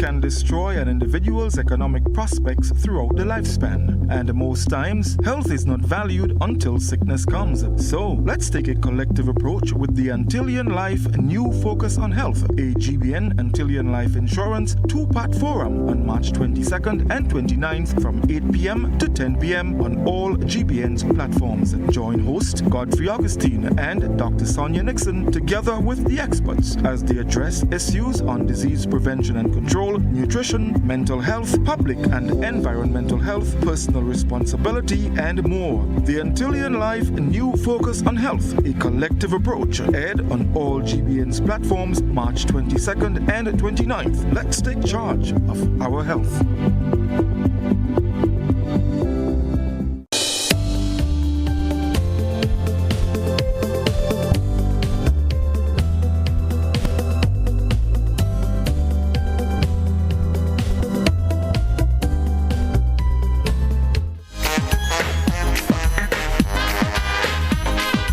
can destroy an individual's economic prospects throughout the lifespan. And most times, health is not valued until sickness comes. So, let's take a collective approach with the Antillean Life New Focus on Health, a GBN Antillean Life Insurance two-part forum on March 22nd and 29th from 8 p.m. to 10 p.m. on all GBN's platforms. Join host Godfrey Augustine and Dr. Sonia Nixon together with the experts as they address issues on disease prevention and control, nutrition, mental health, public and environmental health, personal responsibility, and more. The Antillean Life New Focus on Health, a collective approach, aired on all GBN's platforms March 22nd and 29th. Let's take charge of our health.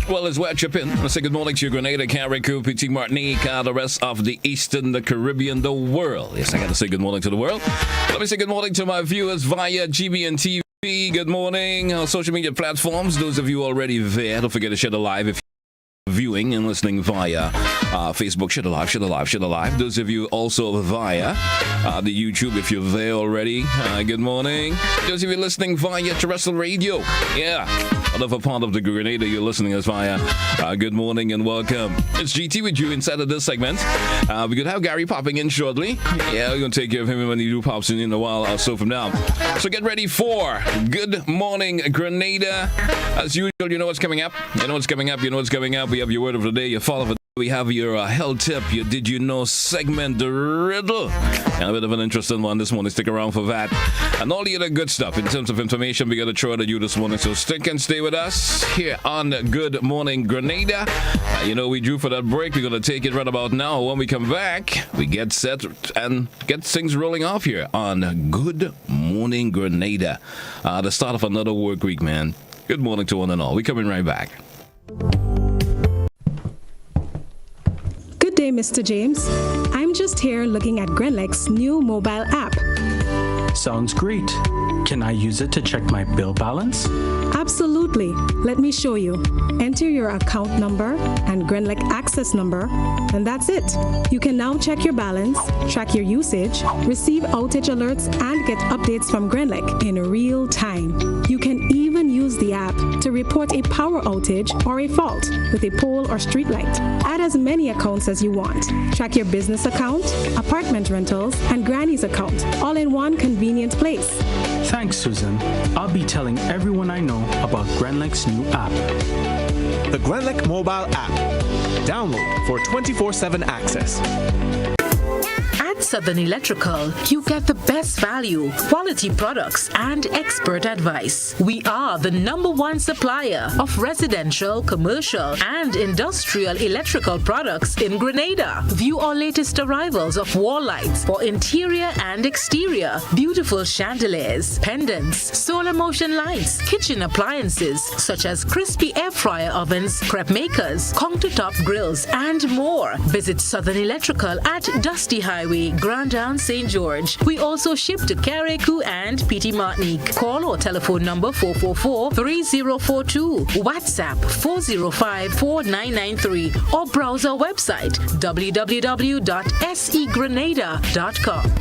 Well, as we're chipping, let's say good morning to Grenada, Carriacou, PT Martinique, the rest of the Eastern, the Caribbean, the world. Yes, I got to say good morning to the world. Let me say good morning to my viewers via GBN TV. Good morning on social media platforms. Those of you already there, don't forget to share the live if you're viewing and listening via Facebook. Share the live. Those of you also via the YouTube, if you're there already, good morning. Those of you listening via terrestrial radio, yeah. Whatever part of the Grenada you're listening is via, good morning and welcome. It's GT with you inside of this segment. We're going to have Gary popping in shortly. Yeah, we're going to take care of him when he do pops in a while or so from now. So get ready for Good Morning Grenada. As usual, you know what's coming up. We have your word of the day, your follow of the day. We have your health tip, your Did You Know segment, the riddle. And a bit of an interesting one this morning. Stick around for that. And all the other good stuff in terms of information we got to throw at you this morning. So stick and stay with us here on Good Morning Grenada. You know we drew for that break. We're going to take it right about now. When we come back, we get set and get things rolling off here on Good Morning Grenada. The start of another work week, man. Good morning to one and all. We're coming right back. Good day, Mr. James. I'm just here looking at Grenlec's new mobile app. Sounds great. Can I use it to check my bill balance? Absolutely. Let me show you. Enter your account number and Grenlec access number, and that's it. You can now check your balance, track your usage, receive outage alerts, and get updates from Grenlec in real time. You can even use the app to report a power outage or a fault with a pole or street light. Add as many accounts as you want. Track your business account, apartment rentals, and Granny's account, all in one convenient place. Thanks, Susan. I'll be telling everyone I know about Grenlec's new app. The Grenlec mobile app. Download for 24/7 access. At Southern Electrical, you get the best value, quality products, and expert advice. We are the #1 supplier of residential, commercial, and industrial electrical products in Grenada. View our latest arrivals of wall lights for interior and exterior, beautiful chandeliers, pendants, solar motion lights, kitchen appliances such as crispy air fryer ovens, crepe makers, countertop grills, and more. Visit Southern Electrical at Dusty Highway, Grand Down, St. George. We also ship to Carriacou and PT Martinique. Call our telephone number 444-3042, WhatsApp 405-4993, or browse our website www.segrenada.com.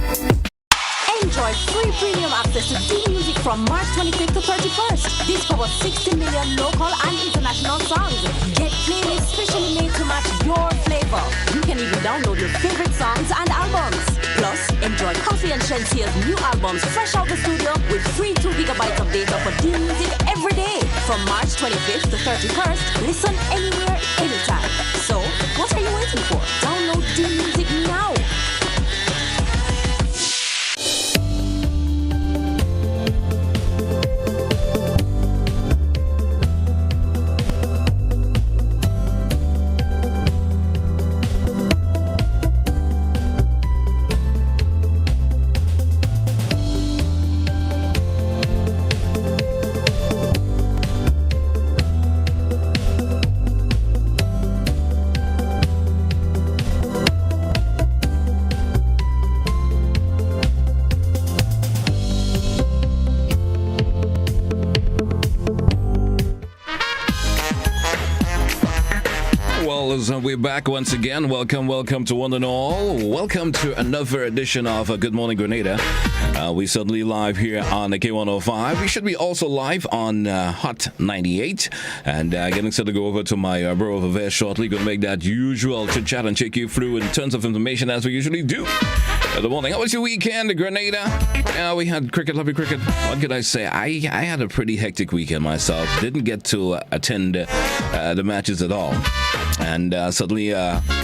Enjoy free premium access to D Music from March 25th to 31st. Discover 60 million local and international songs. Get playlists specially made to match your flavor. You can even download your favorite songs and albums. Plus, enjoy Coffee and Shensia's new albums fresh out the studio with free 2 gigabytes of data for D Music every day. From March 25th to 31st, listen anywhere, anytime. So, what are you waiting for? Download D Music now. callers. We're back once again. Welcome to one and all. Welcome to another edition of Good Morning Grenada. We suddenly live here on the K105. We should be also live on Hot 98. And getting set to go over to my bro over there shortly. Going to make that usual chit chat and check you through in tons of information as we usually do. Good morning. How was your weekend, Grenada? Yeah, we had cricket, lovely cricket. What could I say? I had a pretty hectic weekend myself. Didn't get to attend the matches at all. And suddenly,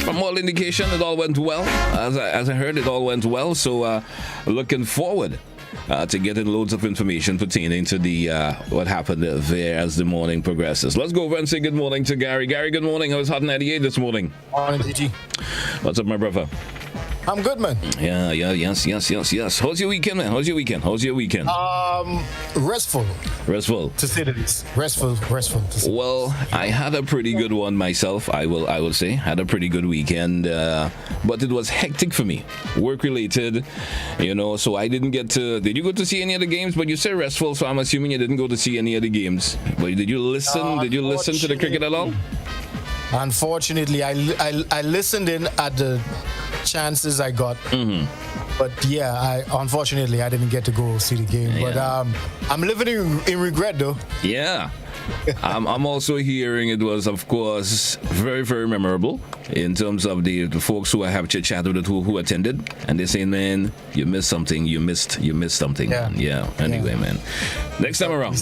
from all indication, it all went well. As I heard, it all went well. So looking forward to getting loads of information pertaining to the what happened there as the morning progresses. Let's go over and say good morning to Gary. Gary, good morning. How was Hot 98 this morning? Morning, DG. What's up, my brother? I'm good, man. Yes. How's your weekend, man? How's your weekend? Restful. To say the least. Restful. Well, I had a pretty good one myself. I will say had a pretty good weekend, but it was hectic for me, work related. So I didn't get to. Did you go to see any of the games? But you said restful, so I'm assuming you didn't go to see any of the games. But did you listen? Did you listen to the cricket at all? Unfortunately, I listened in at the chances I got. But yeah, unfortunately I didn't get to go see the game. Yeah. But I'm living in regret though. Yeah. I'm also hearing it was, of course, very, very memorable in terms of the folks who I have chit-chatted with who attended. And they're saying, man, you missed something. You missed something. Yeah. Anyway, man. Next time around.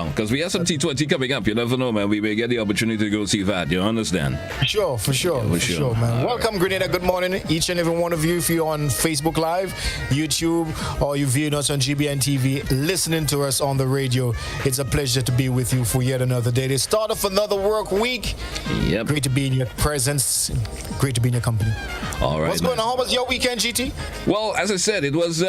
Because we have some T20 coming up. You never know, man. We may get the opportunity to go see that. You understand? For sure, man. Welcome, Grenada. Good morning, each and every one of you. If you're on Facebook Live, YouTube, or you're viewing us on GBN TV, listening to us on the radio, it's a pleasure to be with you for yet another day. The start of another work week. Yep. Great to be in your presence. Great to be in your company. All right. What's going on? How was your weekend, GT? Well, as I said, it was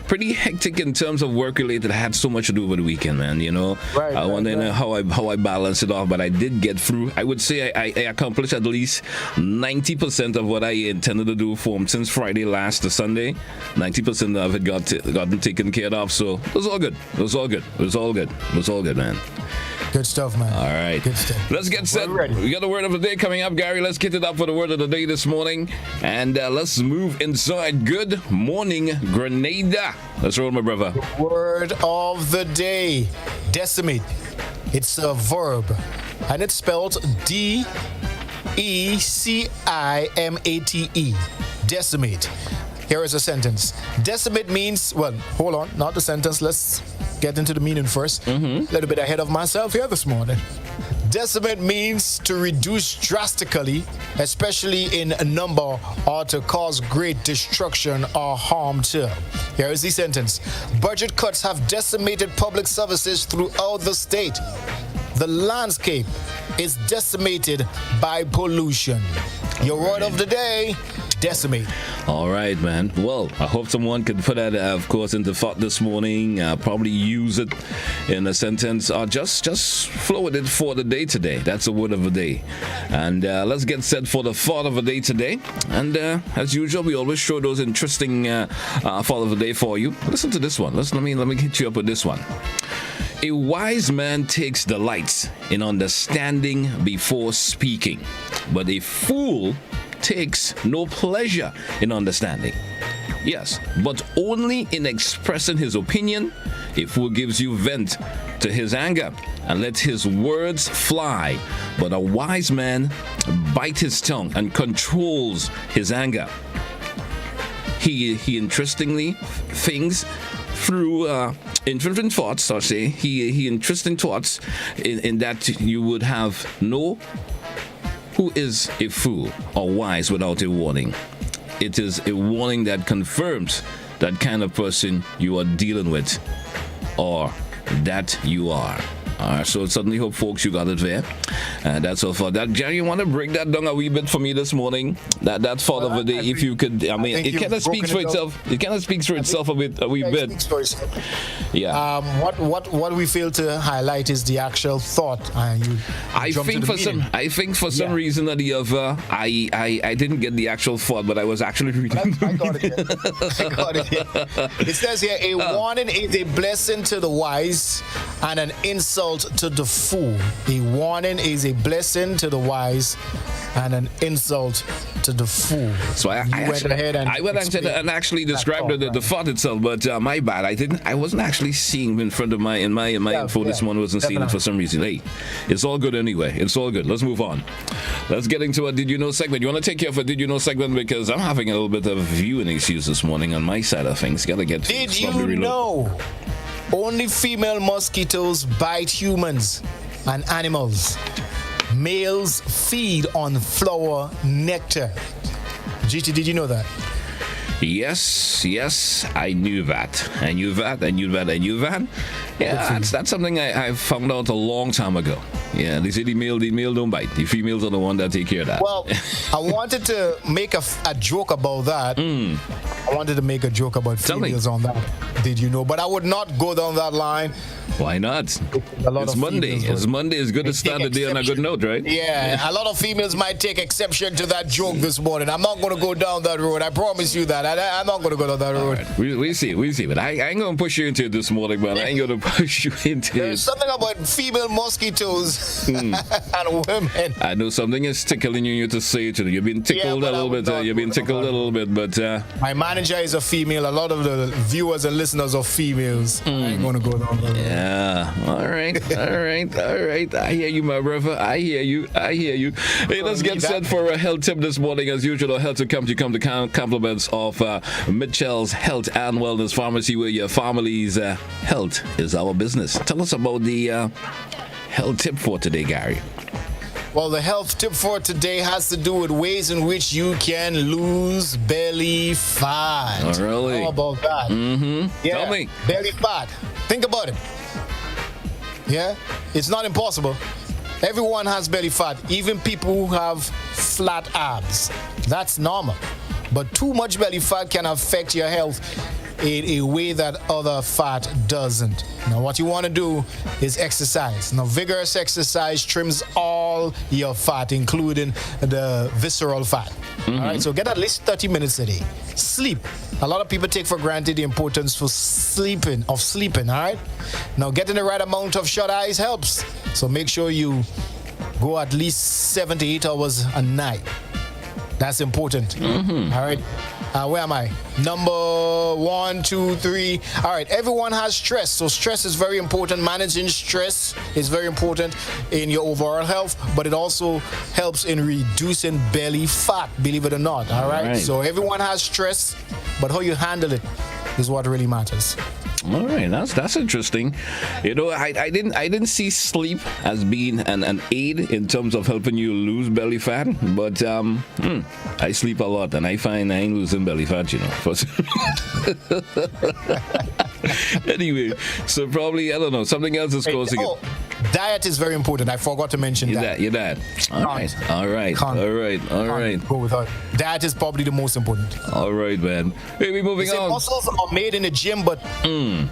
pretty hectic in terms of work related. I had so much to do over the weekend, man. I wonder how I balance it off, but I did get through. I would say I accomplished at least 90% of what I intended to do since Friday last to Sunday. 90% of it gotten taken care of, so it was all good. It was all good, man. Good stuff, man. All right. Good stuff. Let's get set. We got the word of the day coming up, Gary. Let's get it up for the word of the day this morning. And let's move inside. Good morning, Grenada. Let's roll, my brother. Word of the day. Decimate. It's a verb. And it's spelled D-E-C-I-M-A-T-E. Decimate. Here is a sentence. Decimate means, well, hold on, not the sentence. Let's get into the meaning first. A little bit ahead of myself here this morning. Decimate means to reduce drastically, especially in a number, or to cause great destruction or harm to. Here is the sentence. Budget cuts have decimated public services throughout the state. The landscape is decimated by pollution. Your word of the day, decimate. All right, man. Well, I hope someone could put that, of course, into thought this morning. Probably use it in a sentence or just flow with it for the day today. That's the word of the day. And let's get set for the thought of the day today. And as usual, we always show those interesting thought of the day for you. Listen to this one. Let me hit you up with this one. A wise man takes delight in understanding before speaking, but a fool takes no pleasure in understanding. Yes, but only in expressing his opinion. A fool gives you vent to his anger and lets his words fly, but a wise man bites his tongue and controls his anger. He interestingly thinks through interesting thoughts, I'll say. He interesting thoughts in that you would have no who is a fool or wise without a warning. It is a warning that confirms that kind of person you are dealing with or that you are. So certainly hope, folks, you got it there. That's all for that. Jerry, you want to break that down a wee bit for me this morning? That thought of the day, if you could. I mean, it kind of speaks for itself. It kind of speaks for itself a wee bit. Yeah. What we fail to highlight is the actual thought. I think for some reason or the other, I didn't get the actual thought, but I was actually reading. I got it. It says here, a warning is a blessing to the wise and an insult insult to the fool. A warning is a blessing to the wise and an insult to the fool. So I went and actually described the thought itself, but my bad. I wasn't actually seeing in front of my info this morning. Wasn't seeing it for some reason. Hey, it's all good anyway. It's all good. Let's move on. Let's get into a Did You Know segment. You want to take care of a Did You Know segment because I'm having a little bit of viewing issues this morning on my side of things. Gotta get. Did you know only female mosquitoes bite humans and animals? Males feed on flower nectar. GT, did you know that? Yes, I knew that. I knew that. Yeah, that's something I found out a long time ago. Yeah, they say the male don't bite. The females are the one that take care of that. Well, I wanted to make a joke about that. I wanted to make a joke about females on that. Did you know? But I would not go down that line. Why not? It's Monday. It's Monday. It's good to start the day on a good note, right? Yeah, a lot of females might take exception to that joke this morning. I'm not going to go down that road. I promise you that. I'm not going to go down that road. Right. We see. But I ain't going to push you into it this morning, man. I ain't going to push you into it. There's something about female mosquitoes and women. I know something is tickling you to say it. You've been tickled a little bit. You've been tickled a little bit, but my manager is a female. A lot of the viewers and listeners are females. I ain't going to go down that road. Yeah. All right. I hear you, my brother. I hear you. Hey, let's get set for a health tip this morning. As usual, health to come to compliments of Mitchell's Health and Wellness Pharmacy, where your family's health is our business. Tell us about the health tip for today, Gary. Well, the health tip for today has to do with ways in which you can lose belly fat. Oh, really? How about that? Mm-hmm. Yeah, tell me. Belly fat. Think about it. Yeah, it's not impossible. Everyone has belly fat, even people who have flat abs. That's normal. But too much belly fat can affect your health in a way that other fat doesn't. Now, what you want to do is exercise. Now, vigorous exercise trims all your fat, including the visceral fat. All right, so get at least 30 minutes a day. Sleep. A lot of people take for granted the importance for sleeping, all right? Now, getting the right amount of shut eyes helps. So make sure you go at least 7 to 8 hours a night. That's important. All right. Where am I? Number 1, 2, 3. All right. Everyone has stress. So stress is very important. Managing stress is very important in your overall health, but it also helps in reducing belly fat, believe it or not. All right. So everyone has stress, but how you handle it is what really matters. All right, that's interesting. You know, I didn't see sleep as being an aid in terms of helping you lose belly fat, but I sleep a lot and I find I ain't losing belly fat, you know. Anyway, so probably I don't know, something else is causing it. Diet is very important. I forgot to mention that. Your dad. All right. Go with that. Diet is probably the most important. All right, man. Hey, we're moving on. Muscles are made in the gym, but the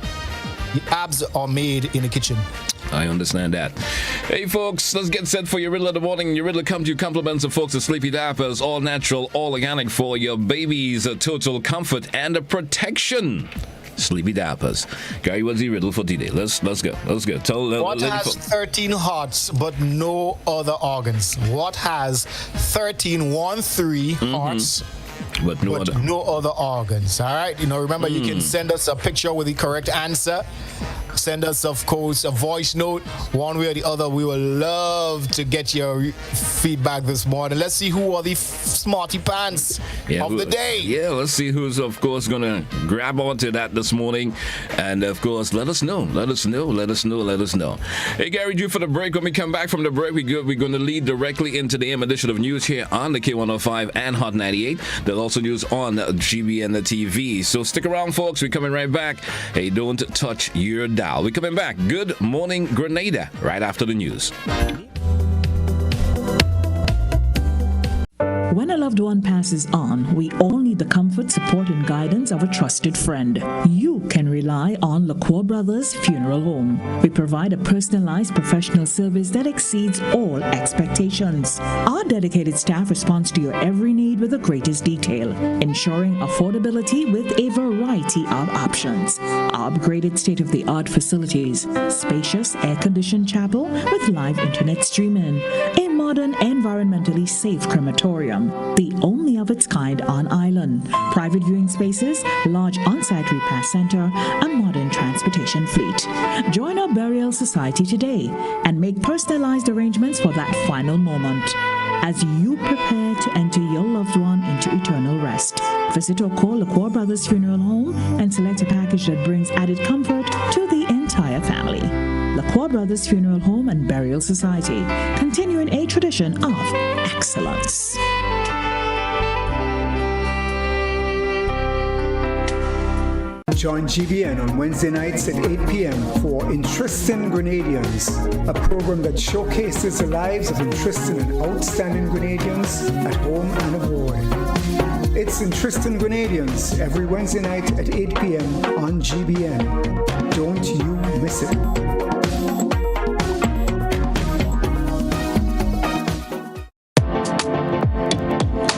abs are made in the kitchen. I understand that. Hey, folks, let's get set for your riddle of the morning. Your riddle comes to you compliments of folks at Sleepy Dappers, all natural, all organic for your baby's total comfort and protection. Sleepy Dappers. Gary, what's the riddle for today? Let's go. What has 13 hearts but no other organs? What has 13 hearts but no other organs? All right. You know, remember, you can send us a picture with the correct answer. Send us, of course, a voice note, one way or the other. We will love to get your feedback this morning. Let's see who are the smarty pants of the day. Yeah, let's see who's, of course, going to grab onto that this morning. And, of course, let us know. Hey, Gary, due for the break. When we come back from the break, we're going to lead directly into the AM edition of news here on the K105 and Hot 98. There's also news on GBN TV. So stick around, folks. We're coming right back. Hey, don't touch your dial. We're coming back. Good morning, Grenada, right after the news. When a loved one passes on, we all need the comfort, support, and guidance of a trusted friend. You can rely on LaCour Brothers Funeral Home. We provide a personalized professional service that exceeds all expectations. Our dedicated staff responds to your every need with the greatest detail, ensuring affordability with a variety of options. Our upgraded state-of-the-art facilities, spacious air-conditioned chapel with live internet streaming, a modern, environmentally safe crematorium, the only of its kind on island, private viewing spaces, large on-site repast center, a modern transportation fleet. Join our burial society today and make personalized arrangements for that final moment as you prepare to enter your loved one into eternal rest. Visit or call LaCour Brothers Funeral Home and select a package that brings added comfort to the entire family. LaCour Brothers Funeral Home and Burial Society, continuing a tradition of excellence. Join GBN on Wednesday nights at 8 p.m. for Interesting Grenadians, a program that showcases the lives of interesting and outstanding Grenadians at home and abroad. It's Interesting Grenadians every Wednesday night at 8 p.m. on GBN. Don't you miss it.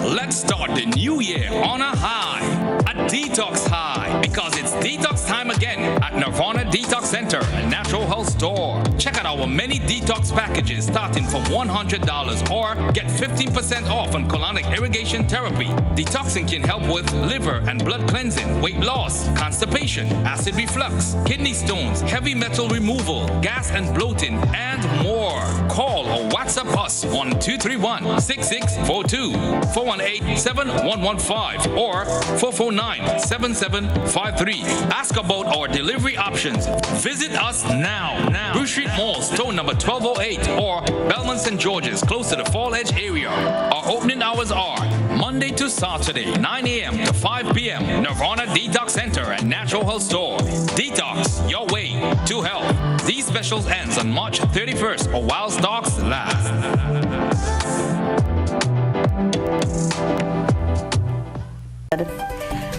Let's start the new year on a high, a detox high, because it's detox time again at Nirvana Detox Center and Natural Health Store. Check out our many detox packages starting from $100 or get 15% off on colonic irrigation therapy. Detoxing can help with liver and blood cleansing, weight loss, constipation, acid reflux, kidney stones, heavy metal removal, gas and bloating, and more. Call or WhatsApp us on 231-6642, 418-7115, or 449-7753. Ask about our delivery options. Visit us now. Bruce Street Mall, store number 1208, or Belmont St. George's, close to the Fall Edge area. Our opening hours are Monday to Saturday, 9 a.m. to 5 p.m. Nirvana Detox Center and Natural Health Store. Detox your way to health. These specials ends on March 31st or while stocks last.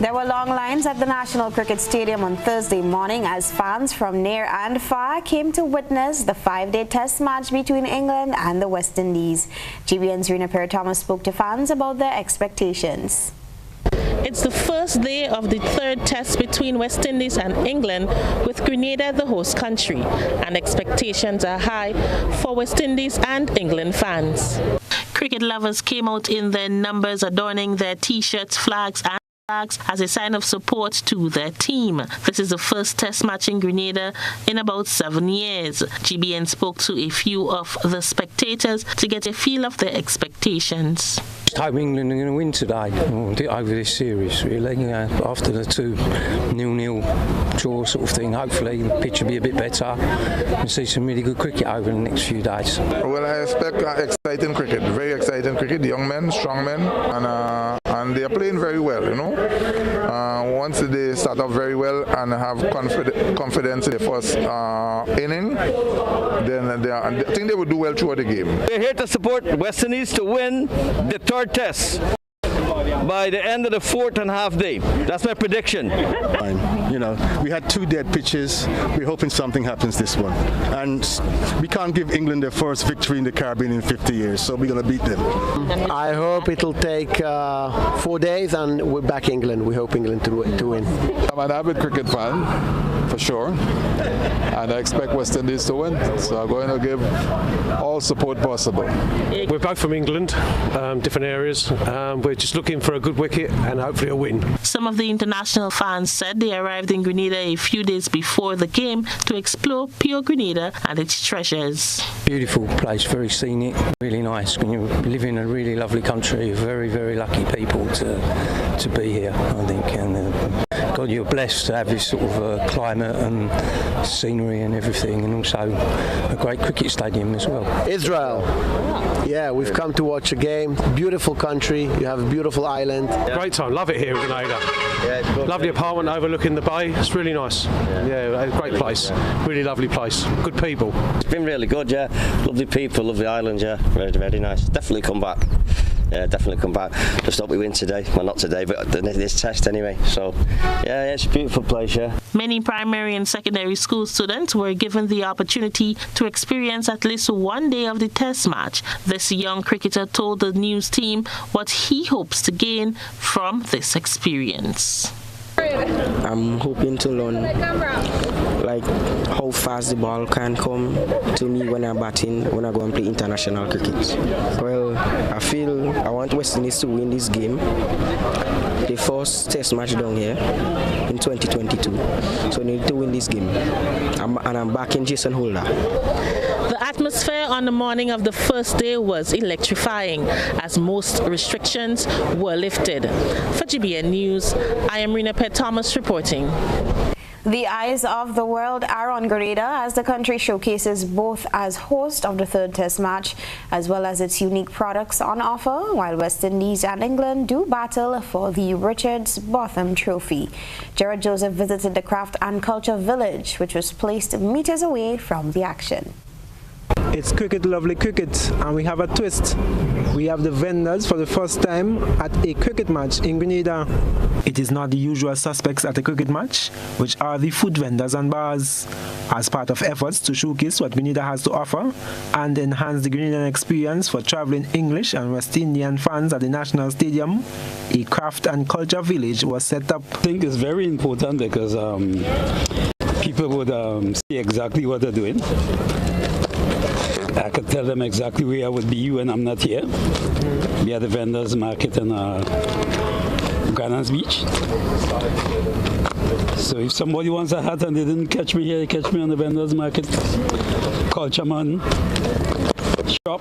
There were long lines at the National Cricket Stadium on Thursday morning as fans from near and far came to witness the 5-day test match between England and the West Indies. GBN's Rena Perry-Thomas spoke to fans about their expectations. It's the first day of the third test between West Indies and England, with Grenada the host country, and expectations are high for West Indies and England fans. Cricket lovers came out in their numbers, adorning their T-shirts, flags and as a sign of support to their team. This is the first test match in Grenada in about 7 years. GBN spoke to a few of the spectators to get a feel of their expectations. Just hope England are going to win today over this series, really. After the 2-0 draw sort of thing, hopefully the pitch will be a bit better and see some really good cricket over the next few days. Well, I expect exciting cricket, very exciting cricket. Young men, strong men, and they are playing very well, you know. Once they start off very well and have confidence in the first inning, then I think they will do well throughout the game. We're here to support West Indies to win the third test by the end of the fourth and half day. That's my prediction. You know, we had 2 dead pitches. We're hoping something happens this one. And we can't give England their first victory in the Caribbean in 50 years, so we're going to beat them. I hope it'll take 4 days and we're back England. We hope England to win. I'm an avid cricket fan, for sure, and I expect West Indies to win, so I'm going to give all support possible. We're both from England, different areas. We're just looking for a good wicket and hopefully a win. Some of the international fans said they arrived in Grenada a few days before the game to explore pure Grenada and its treasures. Beautiful place, very scenic, really nice. When you live in a really lovely country, very, very lucky people to be here, I think. And God, you're blessed to have this sort of climate and scenery and everything, and also a great cricket stadium as well. Israel. Yeah, we've come to watch a game. Beautiful country. You have a beautiful island. Great time. Love it here in Grenada. Lovely apartment overlooking the bay. It's really nice. Yeah, a great place. Really lovely place. Good people. It's been really good, yeah. Lovely people, lovely island, yeah. Very, very nice. Definitely come back. definitely come back. Just hope we win today. Well, not today, but this test anyway. So, yeah, it's a beautiful place, yeah. Many primary and secondary school students were given the opportunity to experience at least one day of the test match. This young cricketer told the news team what he hopes to gain from this experience. I'm hoping to learn like how fast the ball can come to me when I'm batting, when I go and play international cricket. Well, I feel I want West Indies to win this game. The first test match down here in 2022. So I need to win this game. I'm backing Jason Holder. The atmosphere on the morning of the first day was electrifying as most restrictions were lifted. For GBN News, I am Rena Pett Thomas reporting. The eyes of the world are on Grenada as the country showcases both as host of the third test match as well as its unique products on offer, while West Indies and England do battle for the Richards Botham Trophy. Gerard Joseph visited the Craft and Culture Village, which was placed meters away from the action. It's cricket, lovely cricket, and we have a twist. We have the vendors for the first time at a cricket match in Grenada. It is not the usual suspects at a cricket match, which are the food vendors and bars. As part of efforts to showcase what Grenada has to offer and enhance the Grenadian experience for traveling English and West Indian fans at the National Stadium, a Craft and Culture Village was set up. I think it's very important because people would see exactly what they're doing. I could tell them exactly where I would be when I'm not here. We are the vendors market in Granada Beach. So if somebody wants a hat and they didn't catch me here, they catch me on the vendors market, Culture Man shop,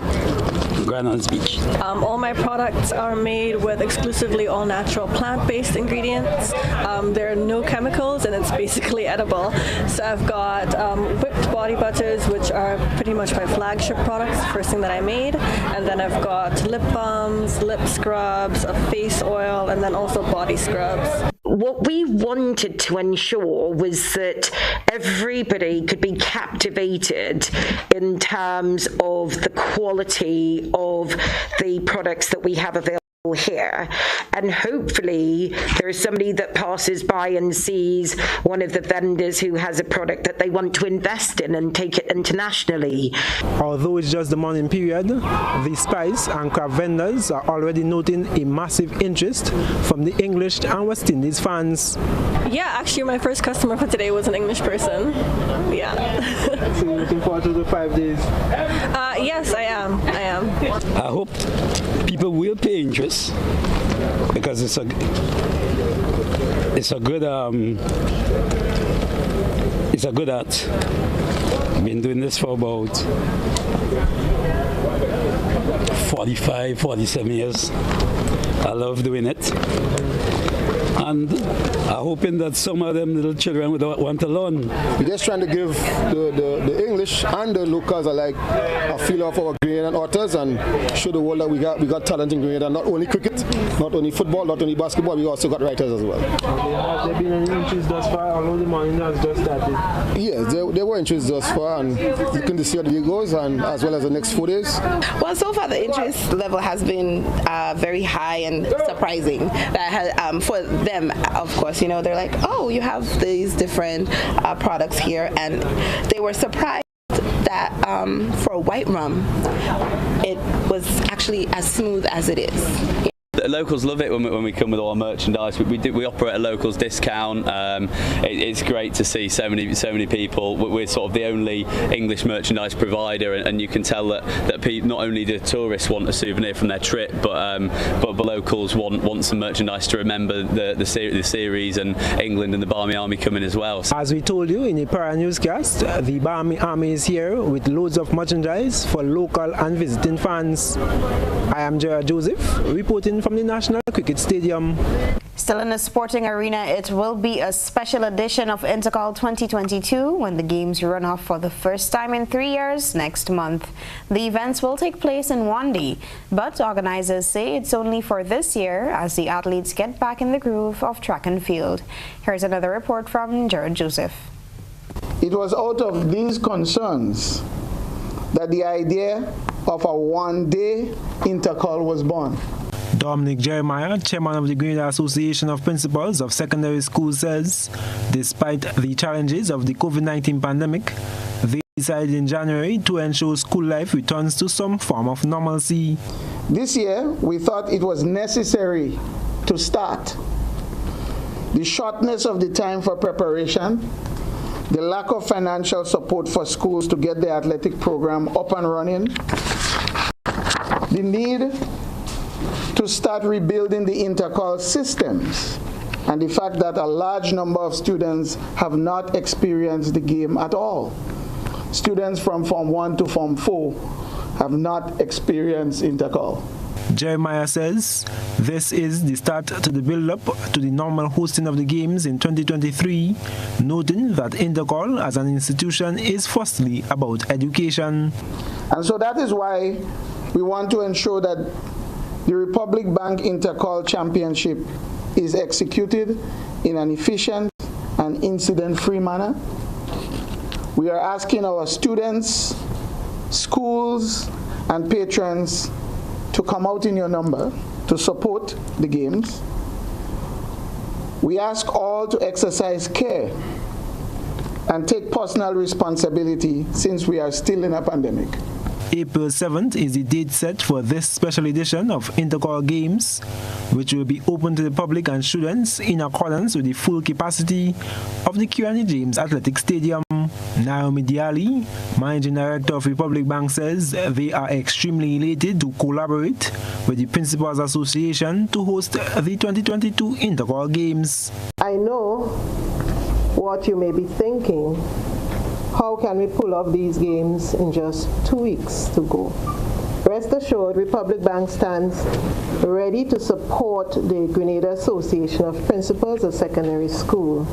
Granada Beach. All my products are made with exclusively all natural plant-based ingredients. There are no chemicals and it's basically edible. So I've got whipped body butters, which are pretty much my flagship products, first thing that I made. And then I've got lip balms, lip scrubs, a face oil, and then also body scrubs. What we wanted to ensure was that everybody could be captivated in terms of the quality of the products that we have available here, and hopefully there is somebody that passes by and sees one of the vendors who has a product that they want to invest in and take it internationally. Although it's just the morning period, the spice and craft vendors are already noting a massive interest from the English and West Indies fans. Yeah, actually my first customer for today was an English person. Yeah. So you're looking forward to the 5 days? Yes, I am. I hope people will pay interest because it's a good art. I've been doing this for about 45, 47 years. I love doing it. And I'm hoping that some of them little children would want to learn. We're just trying to give the English and the locals alike a feel of our Grenadian authors and show the world that we got talent in Grenada. Not only cricket, not only football, not only basketball, we also got writers as well. Have there been any interest thus far, although the morning has just started? Yes, there were interest thus far, and looking to see how the day goes, and as well as the next 4 days. Well, so far the interest level has been very high and surprising. That for them, of course, you know, they're like, oh, you have these different products here, and they were surprised that for white rum, it was actually as smooth as it is. The locals love it when we come with all our merchandise. We operate a locals discount. It's great to see so many people. We're sort of the only English merchandise provider, and you can tell that people, not only do tourists want a souvenir from their trip, but locals want some merchandise to remember the series and England and the Barmy Army coming as well. As we told you in a prior newscast, the Barmy Army is here with loads of merchandise for local and visiting fans. I am Gerard Joseph, reporting from the National Cricket Stadium. Still in the sporting arena, it will be a special edition of Intercall 2022 when the games run off for the first time in 3 years next month. The events will take place in one day, but organizers say it's only for this year as the athletes get back in the groove of track and field. Here's another report from Gerard Joseph. It was out of these concerns that the idea of a one-day intercall was born. Dominic Jeremiah, chairman of the Grenada Association of Principals of Secondary Schools, says despite the challenges of the COVID-19 pandemic, they decided in January to ensure school life returns to some form of normalcy. This year, we thought it was necessary to start. The shortness of the time for preparation, the lack of financial support for schools to get the athletic program up and running, the need to start rebuilding the intercall systems, and the fact that a large number of students have not experienced the game at all. Students from Form 1 to Form 4 have not experienced intercall. Jeremiah says this is the start to the build-up to the normal hosting of the games in 2023, noting that Intercall as an institution is firstly about education. And so that is why we want to ensure that the Republic Bank Intercall Championship is executed in an efficient and incident-free manner. We are asking our students, schools, and patrons to come out in your number to support the games. We ask all to exercise care and take personal responsibility since we are still in a pandemic. April 7th is the date set for this special edition of Intercall Games, which will be open to the public and students in accordance with the full capacity of the Kiani James Athletic Stadium. Naomi Diali, Managing Director of Republic Bank, says they are extremely elated to collaborate with the Principals Association to host the 2022 Intercall Games. I know what you may be thinking. How can we pull off these games in just 2 weeks to go? Rest assured, Republic Bank stands ready to support the Grenada Association of Principals of Secondary School.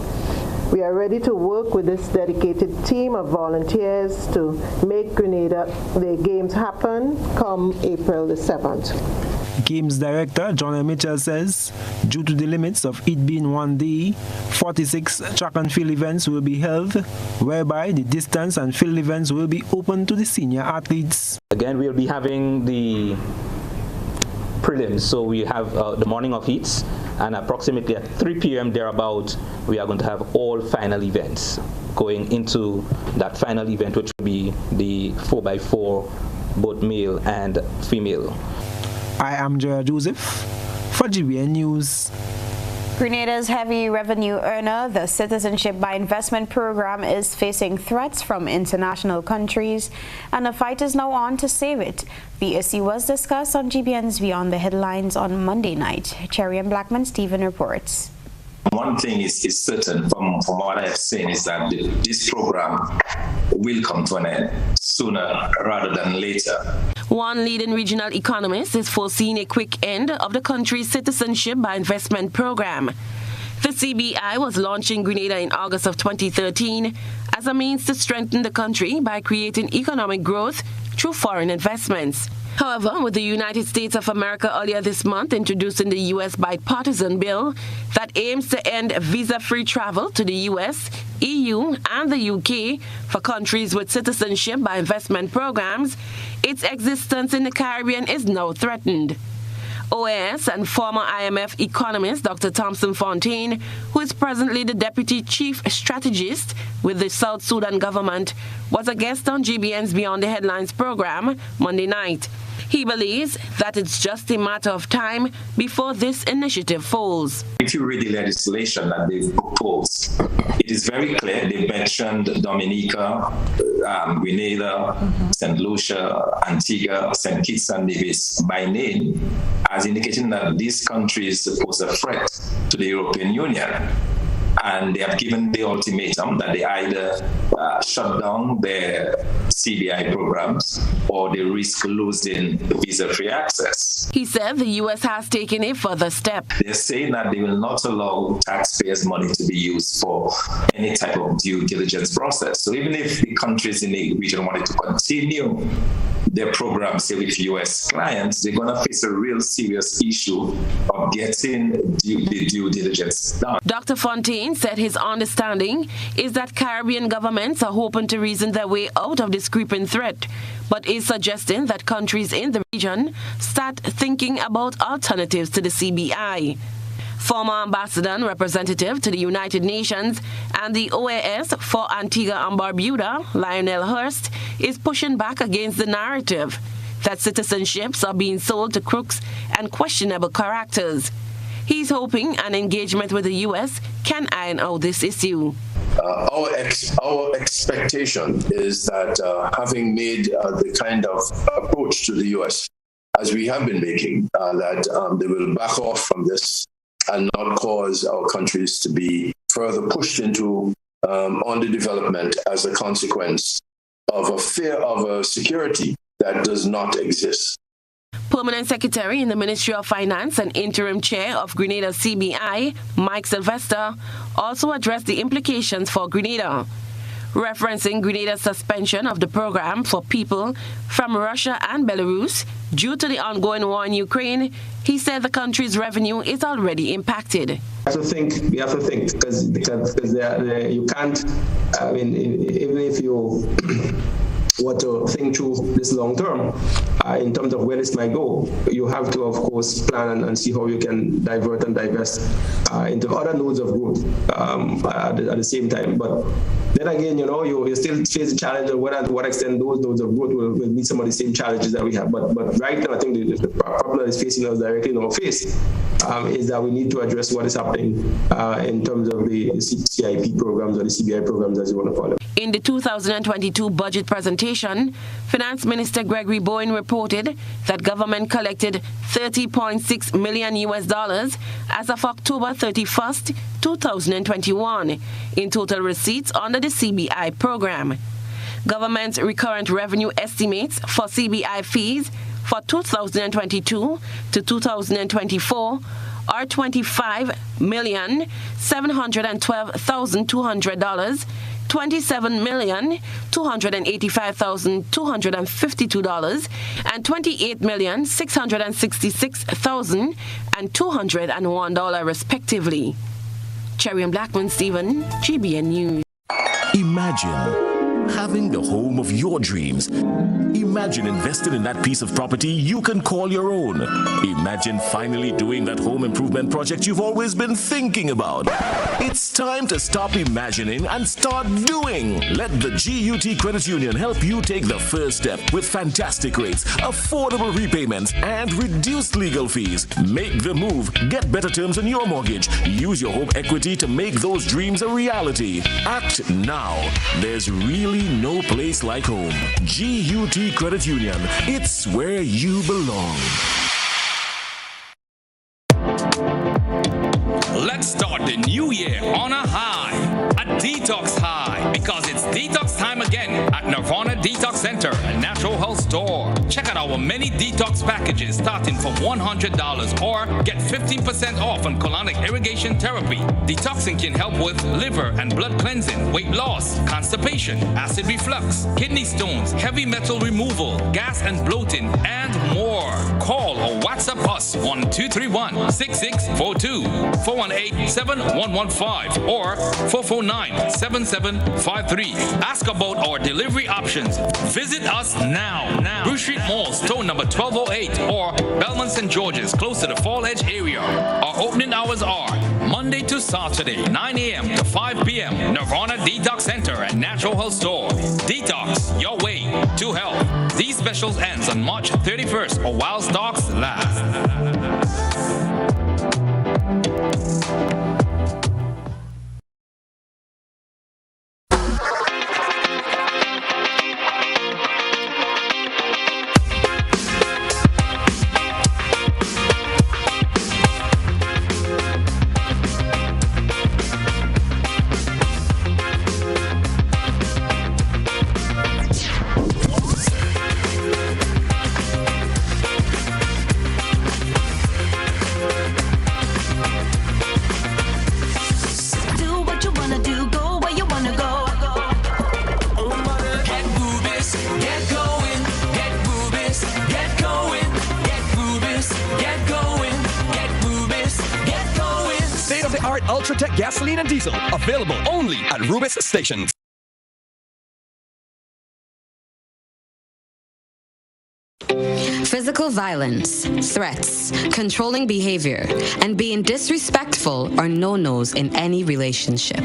We are ready to work with this dedicated team of volunteers to make Grenada the games happen come April the 7th. Games Director John M. Mitchell says, due to the limits of it being one day, 46 track and field events will be held, whereby the distance and field events will be open to the senior athletes. Again, we'll be having the prelims, so we have the morning of heats, and approximately at 3 p.m. thereabout, we are going to have all final events going into that final event, which will be the 4x4, both male and female. I am Gerard Joseph for GBN News. Grenada's heavy revenue earner, the Citizenship by Investment program, is facing threats from international countries, and the fight is now on to save it. The issue was discussed on GBN's Beyond the Headlines on Monday night. Cherry and Blackman Stephen reports. One thing is certain from what I have seen is that this program will come to an end sooner rather than later. One leading regional economist is foreseeing a quick end of the country's Citizenship by Investment program. The CBI was launched in Grenada in August of 2013 as a means to strengthen the country by creating economic growth through foreign investments. However, with the United States of America earlier this month introducing the U.S. bipartisan bill that aims to end visa-free travel to the U.S., EU, and the U.K. for countries with citizenship by investment programs, its existence in the Caribbean is now threatened. OAS and former IMF economist Dr. Thompson Fontaine, who is presently the Deputy Chief Strategist with the South Sudan government, was a guest on GBN's Beyond the Headlines program Monday night. He believes that it's just a matter of time before this initiative falls. If you read the legislation that they've proposed, it is very clear. They mentioned Dominica, Grenada, St. Lucia, Antigua, St. Kitts and Nevis by name, as indicating that these countries pose a threat to the European Union. And they have given the ultimatum that they either shut down their CBI programs or they risk losing visa-free access. He said the U.S. has taken a further step. They're saying that they will not allow taxpayers' money to be used for any type of due diligence process. So even if the countries in the region wanted to continue their program, say with US clients, they're going to face a real serious issue of getting the due diligence done. Dr. Fontaine said his understanding is that Caribbean governments are hoping to reason their way out of this creeping threat, but is suggesting that countries in the region start thinking about alternatives to the CBI. Former ambassador and representative to the United Nations and the OAS for Antigua and Barbuda, Lionel Hurst, is pushing back against the narrative that citizenships are being sold to crooks and questionable characters. He's hoping an engagement with the U.S. can iron out this issue. Our expectation is that having made the kind of approach to the U.S. as we have been making, that they will back off from this and not cause our countries to be further pushed into underdevelopment as a consequence of a fear of a security that does not exist. Permanent Secretary in the Ministry of Finance and Interim Chair of Grenada CBI, Mike Sylvester, also addressed the implications for Grenada. Referencing Grenada's suspension of the program for people from Russia and Belarus due to the ongoing war in Ukraine, he said the country's revenue is already impacted. We have to think, because you can't, I mean, even if you want to think through this long term, in terms of where this might go, you have to, of course, plan and see how you can divert and divest into other nodes of growth at the same time. But then again, you still face the challenge of to what extent those nodes of growth will meet some of the same challenges that we have. But right now, I think the problem that is facing us directly in our face is that we need to address what is happening in terms of the CIP programs or the CBI programs, as you want to call them. In the 2022 budget presentation, Finance Minister Gregory Bowen reported that government collected $30.6 million as of October 31st, 2021 in total receipts under the CBI program. Government's recurrent revenue estimates for CBI fees for 2022 to 2024 are $25,712,200, $27,285,252, and $28,666,201 respectively. Cherry and Blackman Stephen, GBN News. Imagine having the home of your dreams. Imagine investing in that piece of property you can call your own. Imagine finally doing that home improvement project you've always been thinking about. It's time to stop imagining and start doing. Let the GUT Credit Union help you take the first step with fantastic rates, affordable repayments, and reduced legal fees. Make the move. Get better terms on your mortgage. Use your home equity to make those dreams a reality. Act now. There's really no place like home. GUT Credit Union. It's where you belong. Let's start the new year on a high, a detox high, because it's detox time again at Nirvana Detox Center and Natural Health Store. Check out our many detox packages starting from $100 or get 15% off on colonic irrigation therapy. Detoxing can help with liver and blood cleansing, weight loss, constipation, acid reflux, kidney stones, heavy metal removal, gas and bloating, and more. Call or WhatsApp us on 231-6642, 418-7115, or 449-7753. Ask about our delivery options. Visit us now. Bruce Street Mall, store number 1208, or Belmont St. George's, close to the Fall Edge area. Our opening hours are Monday to Saturday, 9 a.m. to 5 p.m. Nirvana Detox Center and Natural Health Store. Detox your way to health. These specials ends on March 31st or while stocks last. Smart Ultratech gasoline and diesel. Available only at Rubis stations. Physical violence, threats, controlling behavior, and being disrespectful are no-nos in any relationship.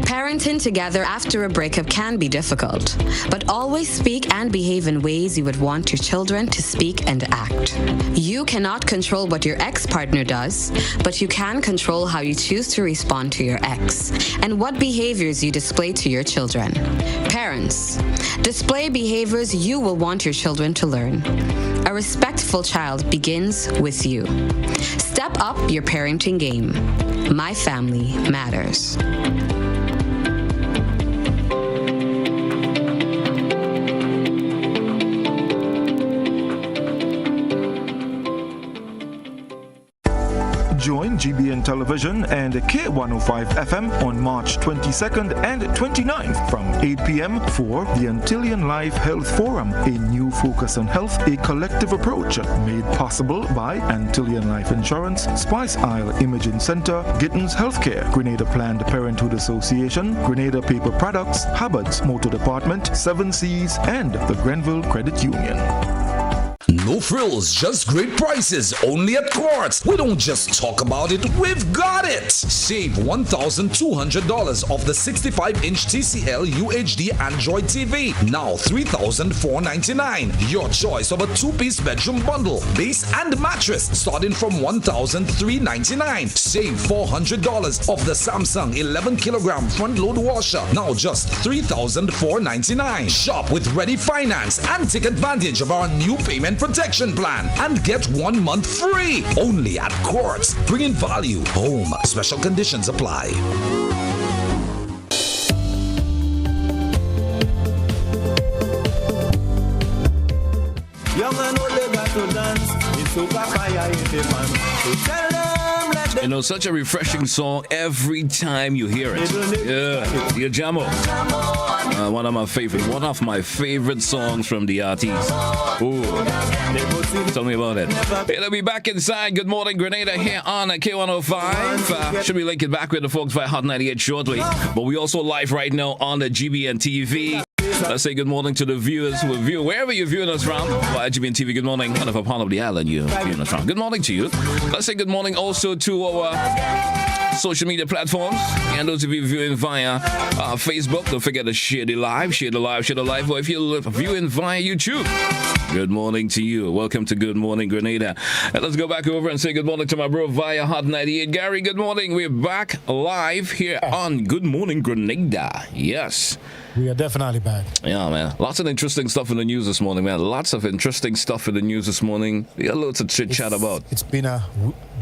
Parenting together after a breakup can be difficult, but always speak and behave in ways you would want your children to speak and act. You cannot control what your ex-partner does, but you can control how you choose to respond to your ex and what behaviors you display to your children. Parents, display behaviors you will want your children to learn. A respectful child begins with you. Step up your parenting game. My family matters. Join GBN Television and K105 FM on March 22nd and 29th from 8 p.m. for the Antillean Life Health Forum, a new focus on health, a collective approach made possible by Antillean Life Insurance, Spice Isle Imaging Center, Gittins Healthcare, Grenada Planned Parenthood Association, Grenada Paper Products, Hubbard's Motor Department, 7 Seas, and the Grenville Credit Union. No frills, just great prices, only at Quartz. We don't just talk about it, we've got it. Save $1,200 off the 65-inch TCL UHD Android TV, now $3,499. Your choice of a 2-piece bedroom bundle, base and mattress, starting from $1,399. Save $400 off the Samsung 11-kilogram front-load washer, now just $3,499. Shop with Ready Finance and take advantage of our new payment protection plan and get 1 month free. Only at Quartz, bringing value home. Special conditions apply. Young and old, they got to dance. It's super fire in the man. So tell them, let them. You know, such a refreshing song every time you hear it. Yeah, Jamo. One of my favorite songs from the artist. Ooh. Tell me about it. Hey, let me back inside. Good morning, Grenada, here on K105. Should be linking back with the folks by Hot 98 shortly. But we also live right now on the GBN TV. Let's say good morning to the viewers who are viewing wherever you're viewing us from. Via GBN TV, good morning. Whatever part of the island you're viewing us from. Good morning to you. Let's say good morning also to our social media platforms. And those of you viewing via Facebook, don't forget to share the live. Or if you're viewing via YouTube, good morning to you. Welcome to Good Morning Grenada. And let's go back over and say good morning to my bro via Hot 98. Gary, good morning. We're back live here on Good Morning Grenada. Yes. We are definitely back. Yeah, man. Lots of interesting stuff in the news this morning, man. Lots of interesting stuff in the news this morning. We got loads of chit-chat about. It's been a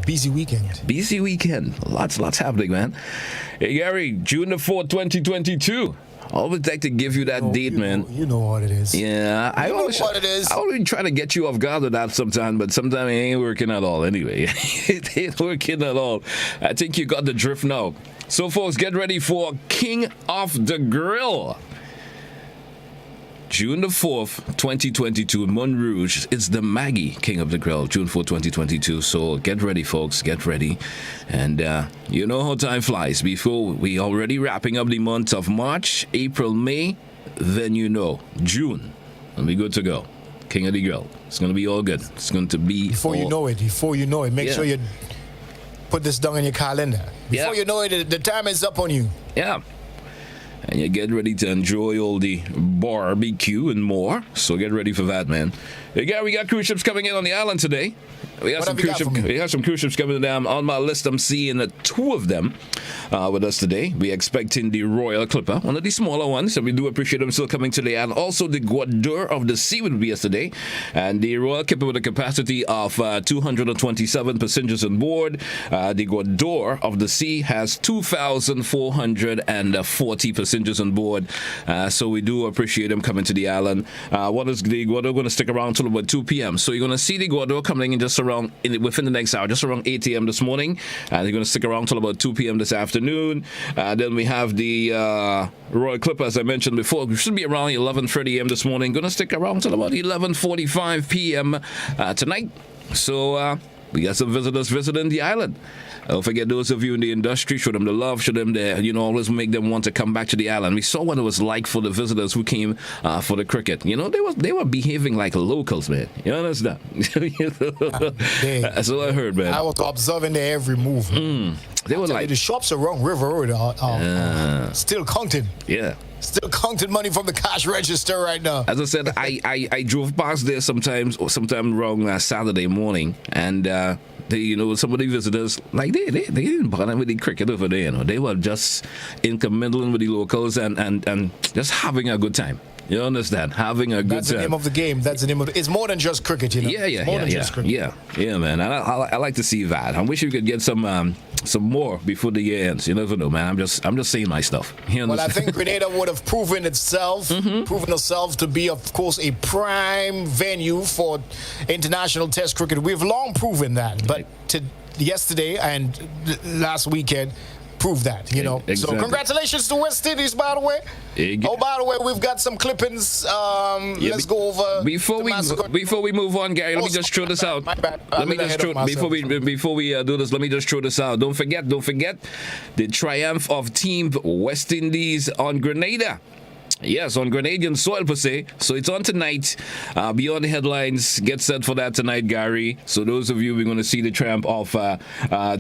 busy weekend. Busy weekend. Lots happening, man. Hey, Gary, June the 4th, 2022. I always like to give you that date, man. You know what it is. Yeah, I always try to get you off guard with that sometimes, but sometimes it ain't working at all anyway. It ain't working at all. I think you got the drift now. So, folks, get ready for King of the Grill. June the 4th, 2022, Moon Rouge. It's the Maggie King of the Grill, June 4th, 2022. So get ready, folks. Get ready. And you know how time flies. Before we already wrapping up the month of March, April, May, then you know, June. And we good to go. King of the Grill. It's going to be all good. It's going to be Before you know it, make sure you put this down in your calendar. Before you know it, the time is up on you. Yeah. And you get ready to enjoy all the barbecue and more. So get ready for that, man. Hey, Gary, we got cruise ships coming in on the island today. We have some cruise ships coming down. On my list, I'm seeing 2 of them with us today. We're expecting the Royal Clipper, one of the smaller ones, so we do appreciate them still coming today. And also the Grenada of the Sea will be us today. And the Royal Clipper with a capacity of 227 passengers on board. The Grenada of the Sea has 2,440 passengers on board. So we do appreciate them coming to the island. What is the Grenada going to stick around till about 2 p.m. So you're going to see the Grenada coming in just around within the next hour, just around 8 a.m. this morning, and they're going to stick around till about 2 p.m. this afternoon. Then we have the Royal Clipper, as I mentioned before, we should be around 11:30 a.m. this morning, going to stick around till about 11:45 p.m. Tonight. So we got some visitors visiting the island. Don't forget those of you in the industry, show them the love, show them the, always make them want to come back to the island. We saw what it was like for the visitors who came for the cricket. They were behaving like locals, man. You understand? That's what I heard, man. I was observing their every move. They were like the shops around River Road are still counting. Yeah. Still counting money from the cash register right now. As I said, I drove past there sometime wrong Saturday morning, and some of the visitors, like they didn't bother with the cricket over there. They were just intermingling with the locals and just having a good time. You understand? Having a good time. That's the name of the game. That's the name of it. It's more than just cricket, Yeah, man. I like to see that. I wish we could get some more before the year ends. You never know, man. I'm just saying my stuff. Well, I think Grenada would have proven itself to be, of course, a prime venue for international Test cricket. We've long proven that, but yesterday and last weekend proved that, Exactly. So congratulations to West Indies, by the way. By the way, we've got some clippings. Let's go over. Before we move on, Gary, let me just throw this out. Before we do this, let me just throw this out. Don't forget the triumph of Team West Indies on Grenada. Yes, on Grenadian soil per se. So it's on tonight. Beyond the headlines, get set for that tonight, Gary. So those of you, we're going to see the triumph of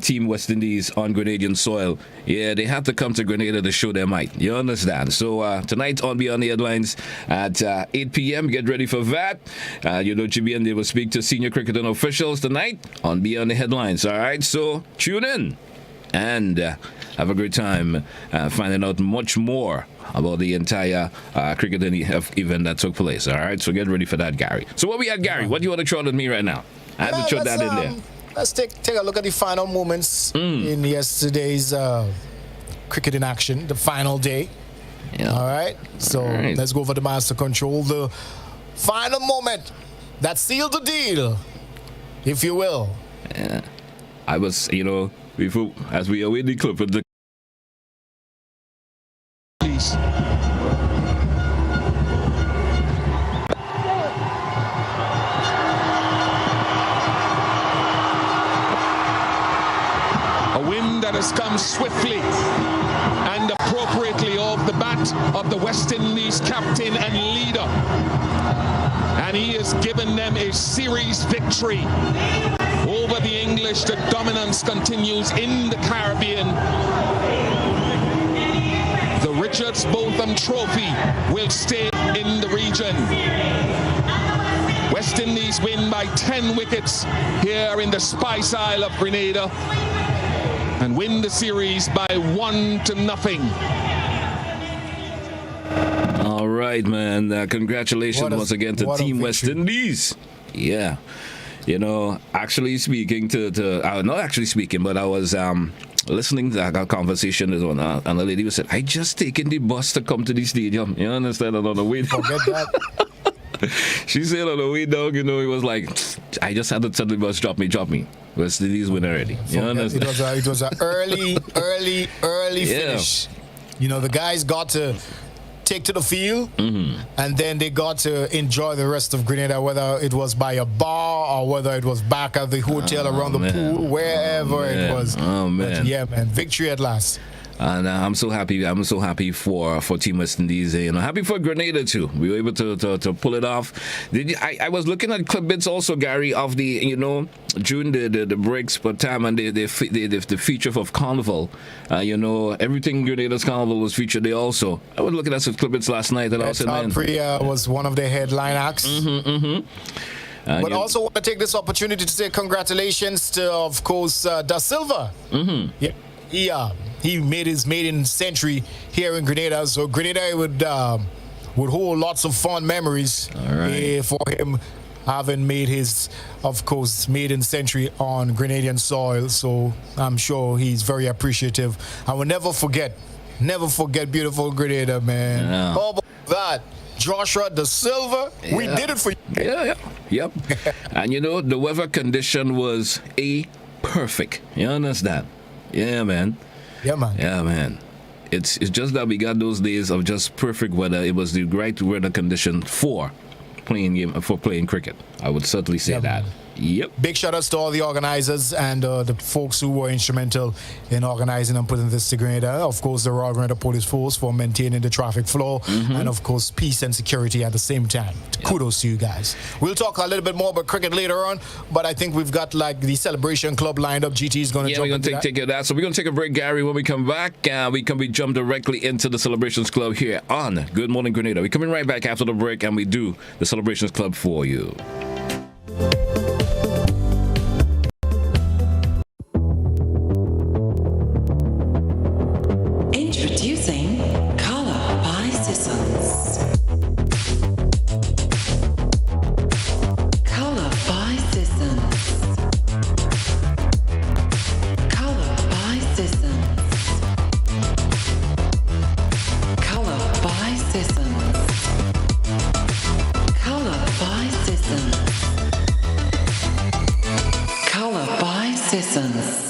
Team West Indies on Grenadian soil. Yeah, they have to come to Grenada to show their might. You understand? So tonight on Beyond the Headlines at 8 p.m. Get ready for that. GBN, they will speak to senior cricketing officials tonight on Beyond the Headlines. All right, so tune in and have a great time finding out much more about the entire cricketing event that took place. All right, so get ready for that, Gary. So what we had, Gary? What do you want to throw at me right now? I have to throw that in there. Let's take a look at the final moments in yesterday's cricket in action, the final day. Yeah. All right, so let's go over the master control. The final moment that sealed the deal, if you will. Yeah. I was, before, as we await the clip of the a wind that has come swiftly and appropriately off the bat of the West Indies captain and leader. And he has given them a series victory over the English. The dominance continues in the Caribbean. The Richards Botham Trophy will stay in the region. West Indies win by 10 wickets here in the Spice Isle of Grenada and win the series by 1-0. All right, man. Congratulations once again to Team West Indies. Yeah. Actually speaking not actually speaking, but I was listening to a conversation and a lady said, I just taken the bus to come to the stadium. You understand? And on the way down, forget that. She said on the way down, it was like, I just had to tell the bus, drop me. West Indies win already. You understand? It was an early finish. The guys got to take to the field, and then they got to enjoy the rest of Grenada, whether it was by a bar or whether it was back at the hotel around the pool, wherever it was. Oh, man. But yeah, man, victory at last. And I'm so happy. I'm so happy for Team West Indies. Happy for Grenada too. We were able to pull it off. I was looking at clip bits also, Gary, of the during the breaks per time and the feature of Carnival. Everything Grenada's Carnival was featured there also. I was looking at some clip bits last night and I said, man, Priya was one of the headline acts. But also want to take this opportunity to say congratulations to, of course, Da Silva. Yeah. He made his maiden century here in Grenada, so Grenada would hold lots of fond memories for him having made his, of course, maiden century on Grenadian soil. So I'm sure he's very appreciative. I will never forget beautiful Grenada, man. Yeah. How about that? Joshua Da Silva, we did it for you. Yep. And the weather condition was perfect. You understand? Yeah, man. Yeah, man. It's just that we got those days of just perfect weather. It was the right weather condition for playing cricket. I would certainly say that. Yep. Big shout outs to all the organizers and the folks who were instrumental in organizing and putting this to Grenada. Of course, the Royal Grenada Police Force for maintaining the traffic flow, and of course, peace and security at the same time. Kudos to you guys. We'll talk a little bit more about cricket later on, but I think we've got like the celebration club lined up. GT is going to jump we're going to take care of that. So we're going to take a break, Gary. When we come back, we jump directly into the Celebrations Club here on Good Morning Grenada. We're coming right back after the break, and we do the Celebrations Club for you. Introducing Color by Sissons. Color by Sissons. Color by Sissons. Color by Sissons. Color by Sissons. Color by Sissons.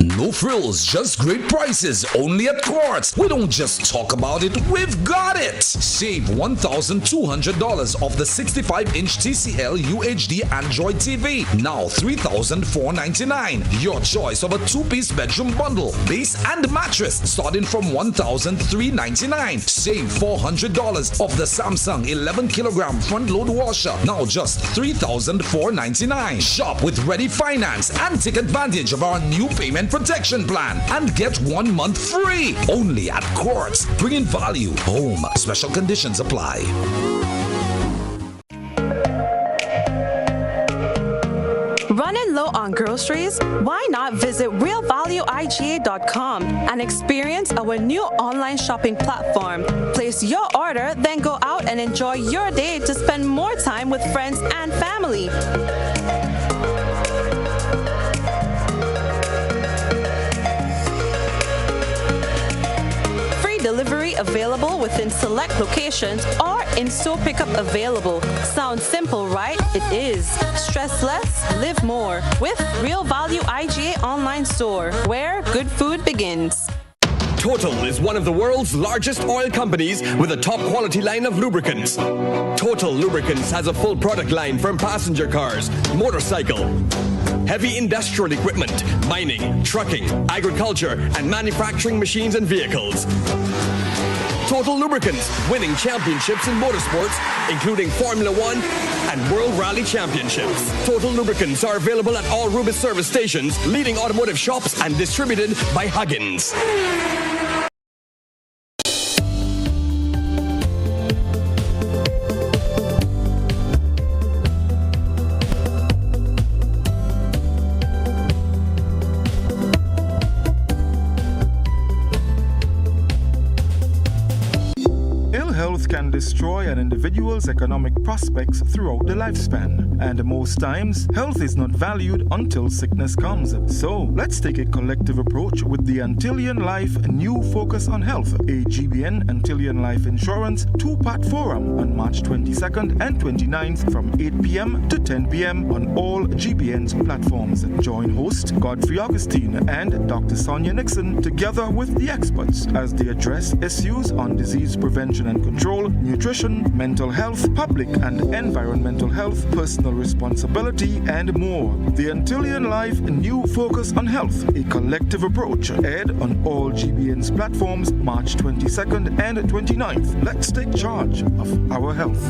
No frills, just great prices, only at Quartz. We don't just talk about it, we've got it. Save $1,200 off the 65-inch TCL UHD Android TV. Now $3,499. Your choice of a two-piece bedroom bundle, base and mattress, starting from $1,399. Save $400 off the Samsung 11-kilogram front-load washer. Now just $3,499. Shop with Ready Finance and take advantage of our new payment protection plan and get 1 month free. Only at Quartz, bringing value home. Special conditions apply. Running low on groceries? Why not visit realvalueiga.com and experience our new online shopping platform. Place your order, then go out and enjoy your day to spend more time with friends and family. Delivery available within select locations or in-store pickup available. Sounds simple, right? It is. Stress less, live more with Real Value IGA online store, where good food begins. Total is one of the world's largest oil companies with a top quality line of lubricants. Total Lubricants has a full product line from passenger cars, motorcycle, heavy industrial equipment, mining, trucking, agriculture, and manufacturing machines and vehicles. Total Lubricants, winning championships in motorsports, including Formula One and World Rally Championships. Total Lubricants are available at all Rubis service stations, leading automotive shops, and distributed by Huggins. Can destroy an individual's economic prospects throughout the lifespan, and most times, health is not valued until sickness comes. So, let's take a collective approach with the Antillean Life New Focus on Health, a GBN Antillean Life Insurance two-part forum on March 22nd and 29th from 8 p.m. to 10 p.m. on all GBN's platforms. Join host Godfrey Augustine and Dr. Sonia Nixon together with the experts as they address issues on disease prevention and control, nutrition, mental health, public and environmental health, personal responsibility, and more. The Antillean Life New Focus on Health, a collective approach, aired on all GBN's platforms March 22nd and 29th. Let's take charge of our health.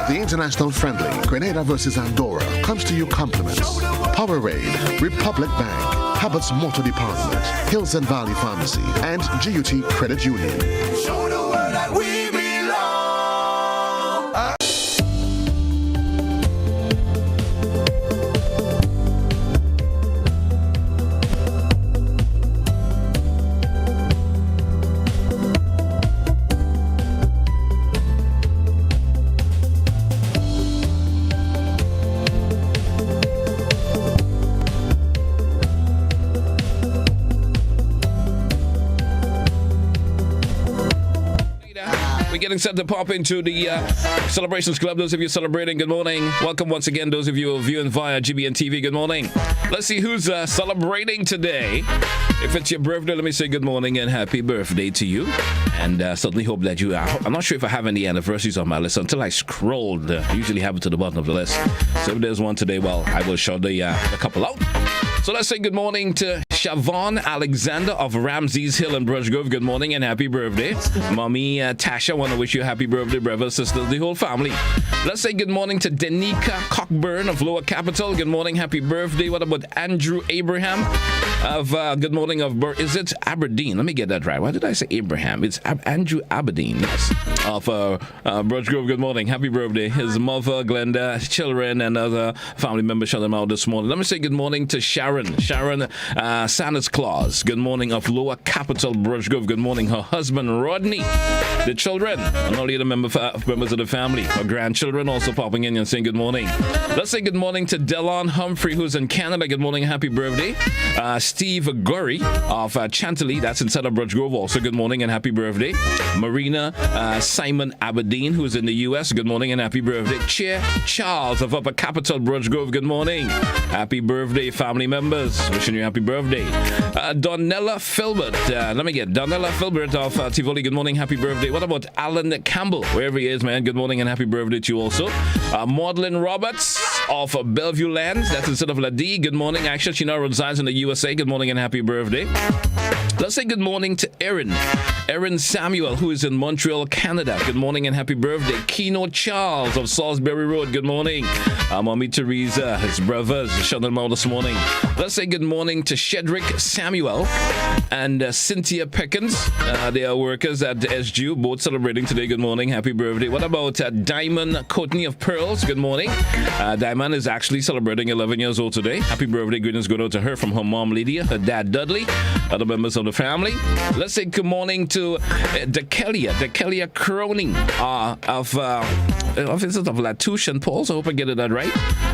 International friendly Grenada versus Andorra comes to you compliments. Powerade, Republic Bank, Habits Motor Department, Hills and Valley Pharmacy, and GUT Credit Union. Show the world that we belong. getting set to pop into the Celebrations Club. Those of you celebrating, good morning. Welcome once again. Those of you viewing via GBN TV, good morning. Let's see who's celebrating today. If it's your birthday, let me say good morning and happy birthday to you. And certainly hope that you are. I'm not sure if I have any anniversaries on my list until I scrolled. I usually have it to the bottom of the list. So if there's one today, well, I will show the couple out. So let's say good morning to Siobhan Alexander of Ramses Hill and Brush Grove. Good morning and happy birthday. Mommy Tasha, want to wish you a happy birthday, brothers, sisters, the whole family. Let's say good morning to Danica Cockburn of Lower Capital. Good morning, happy birthday. What about Andrew Abraham of good morning of is it Aberdeen? Let me get that right. Why did I say Abraham? It's Andrew Aberdeen, yes. Of Brush Grove. Good morning, happy birthday. His mother, Glenda, children, and other family members shut them out this morning. Let me say good morning to Sharon Santa's Claus. Good morning of Lower Capital, Brush Grove. Good morning, her husband Rodney, the children, and all the other members of the family. Her grandchildren also popping in and saying good morning. Let's say good morning to Delon Humphrey, who's in Canada. Good morning, happy birthday. Steve Gurry of Chantilly, that's in Southern Brush Grove. Also, good morning and happy birthday. Marina Simon Aberdeen, who's in the U.S. Good morning and happy birthday. Chair Charles of Upper Capital, Brush Grove. Good morning. Happy birthday, family members. Wishing you a happy birthday. Donella Filbert. Donella Filbert of Tivoli. Good morning, happy birthday. What about Alan Campbell, wherever he is, man? Good morning and happy birthday to you also. Maudlin Roberts of Bellevue Land. That's instead of Ladi. Good morning. Actually, she now resides in the USA. Good morning and happy birthday. Let's say good morning to Erin Samuel, who is in Montreal, Canada. Good morning and happy birthday. Keno Charles of Salisbury Road. Good morning. Mommy Teresa, his brothers, shut them out this morning. Let's say good morning to Shedrick Samuel and Cynthia Peckins. They are workers at SGU, both celebrating today. Good morning, happy birthday. What about Diamond Courtney of Pearls? Good morning. Diamond is actually celebrating 11 years old today. Happy birthday, greetings go out to her from her mom Lydia, her dad Dudley, other members of the family. Let's say good morning to Dekelia Croning of Latouche St. Paul's. I hope I get it that right.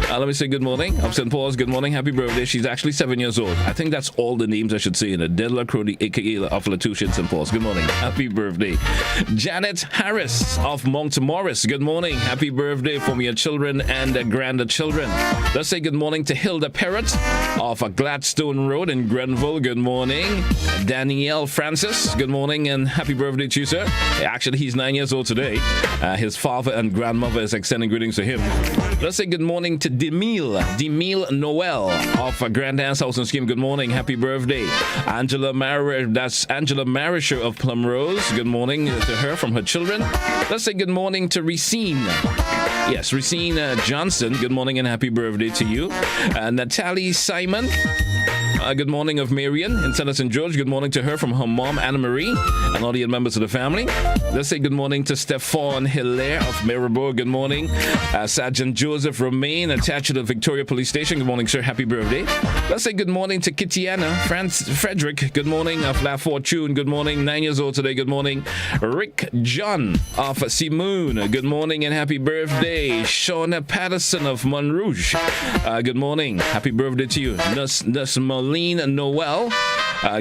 Let me say good morning of St. Paul's. Good morning, happy birthday. She's actually 7 years old. I think that's all the names I should say in it. Dedla Crony, aka of Latouche and St. Paul's. Good morning, happy birthday. Janet Harris of Mount Morris. Good morning, happy birthday from your children and grandchildren. Let's say good morning to Hilda Perrott of Gladstone Road in Grenville. Good morning. Danielle Francis. Good morning and happy birthday to you, sir. Actually, he's 9 years old today. His father and grandmother is extending greetings to him. Let's say good morning to Demille Noel of Grand Dance House and Scheme. Good morning, happy birthday. Angela Marisher of Plum Rose. Good morning to her from her children. Let's say good morning to Racine. Yes, Racine Johnson. Good morning and happy birthday to you. Natalie Simon. Good morning of Marian in St. George. Good morning to her from her mom, Anna Marie, and all the members of the family. Let's say good morning to Stephane Hilaire of Maribor. Good morning. Sergeant Joseph Romain, attached to the Victoria Police Station. Good morning, sir. Happy birthday. Let's say good morning to Kitiana Frederick. Good morning of La Fortune. Good morning. 9 years old today. Good morning. Rick John of Simoon. Good morning and happy birthday. Shauna Patterson of Montrouge. Good morning. Happy birthday to you. Nurse Marlene Noel.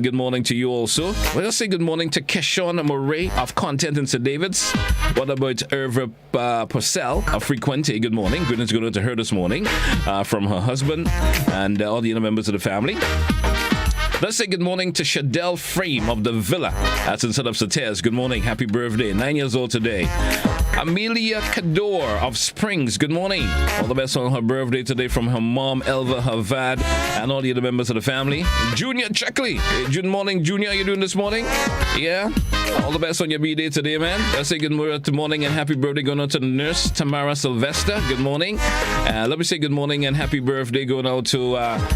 Good morning to you also. Well, let's say good morning to Keshawn Murray of Content in St. David's. What about Irva Purcell of Frequente? Good morning. Goodness good to her this morning from her husband and all the other members of the family. Let's say good morning to Shadell Frame of the Villa. That's instead of Sates. Good morning. Happy birthday. 9 years old today. Amelia Cador of Springs. Good morning. All the best on her birthday today from her mom, Elva Havad, and all the other members of the family. Junior Checkley. Hey, good morning, Junior. How you doing this morning? Yeah? All the best on your B-Day today, man. Let's say good morning and happy birthday going out to the nurse, Tamara Sylvester. Good morning. Let me say good morning and happy birthday going out to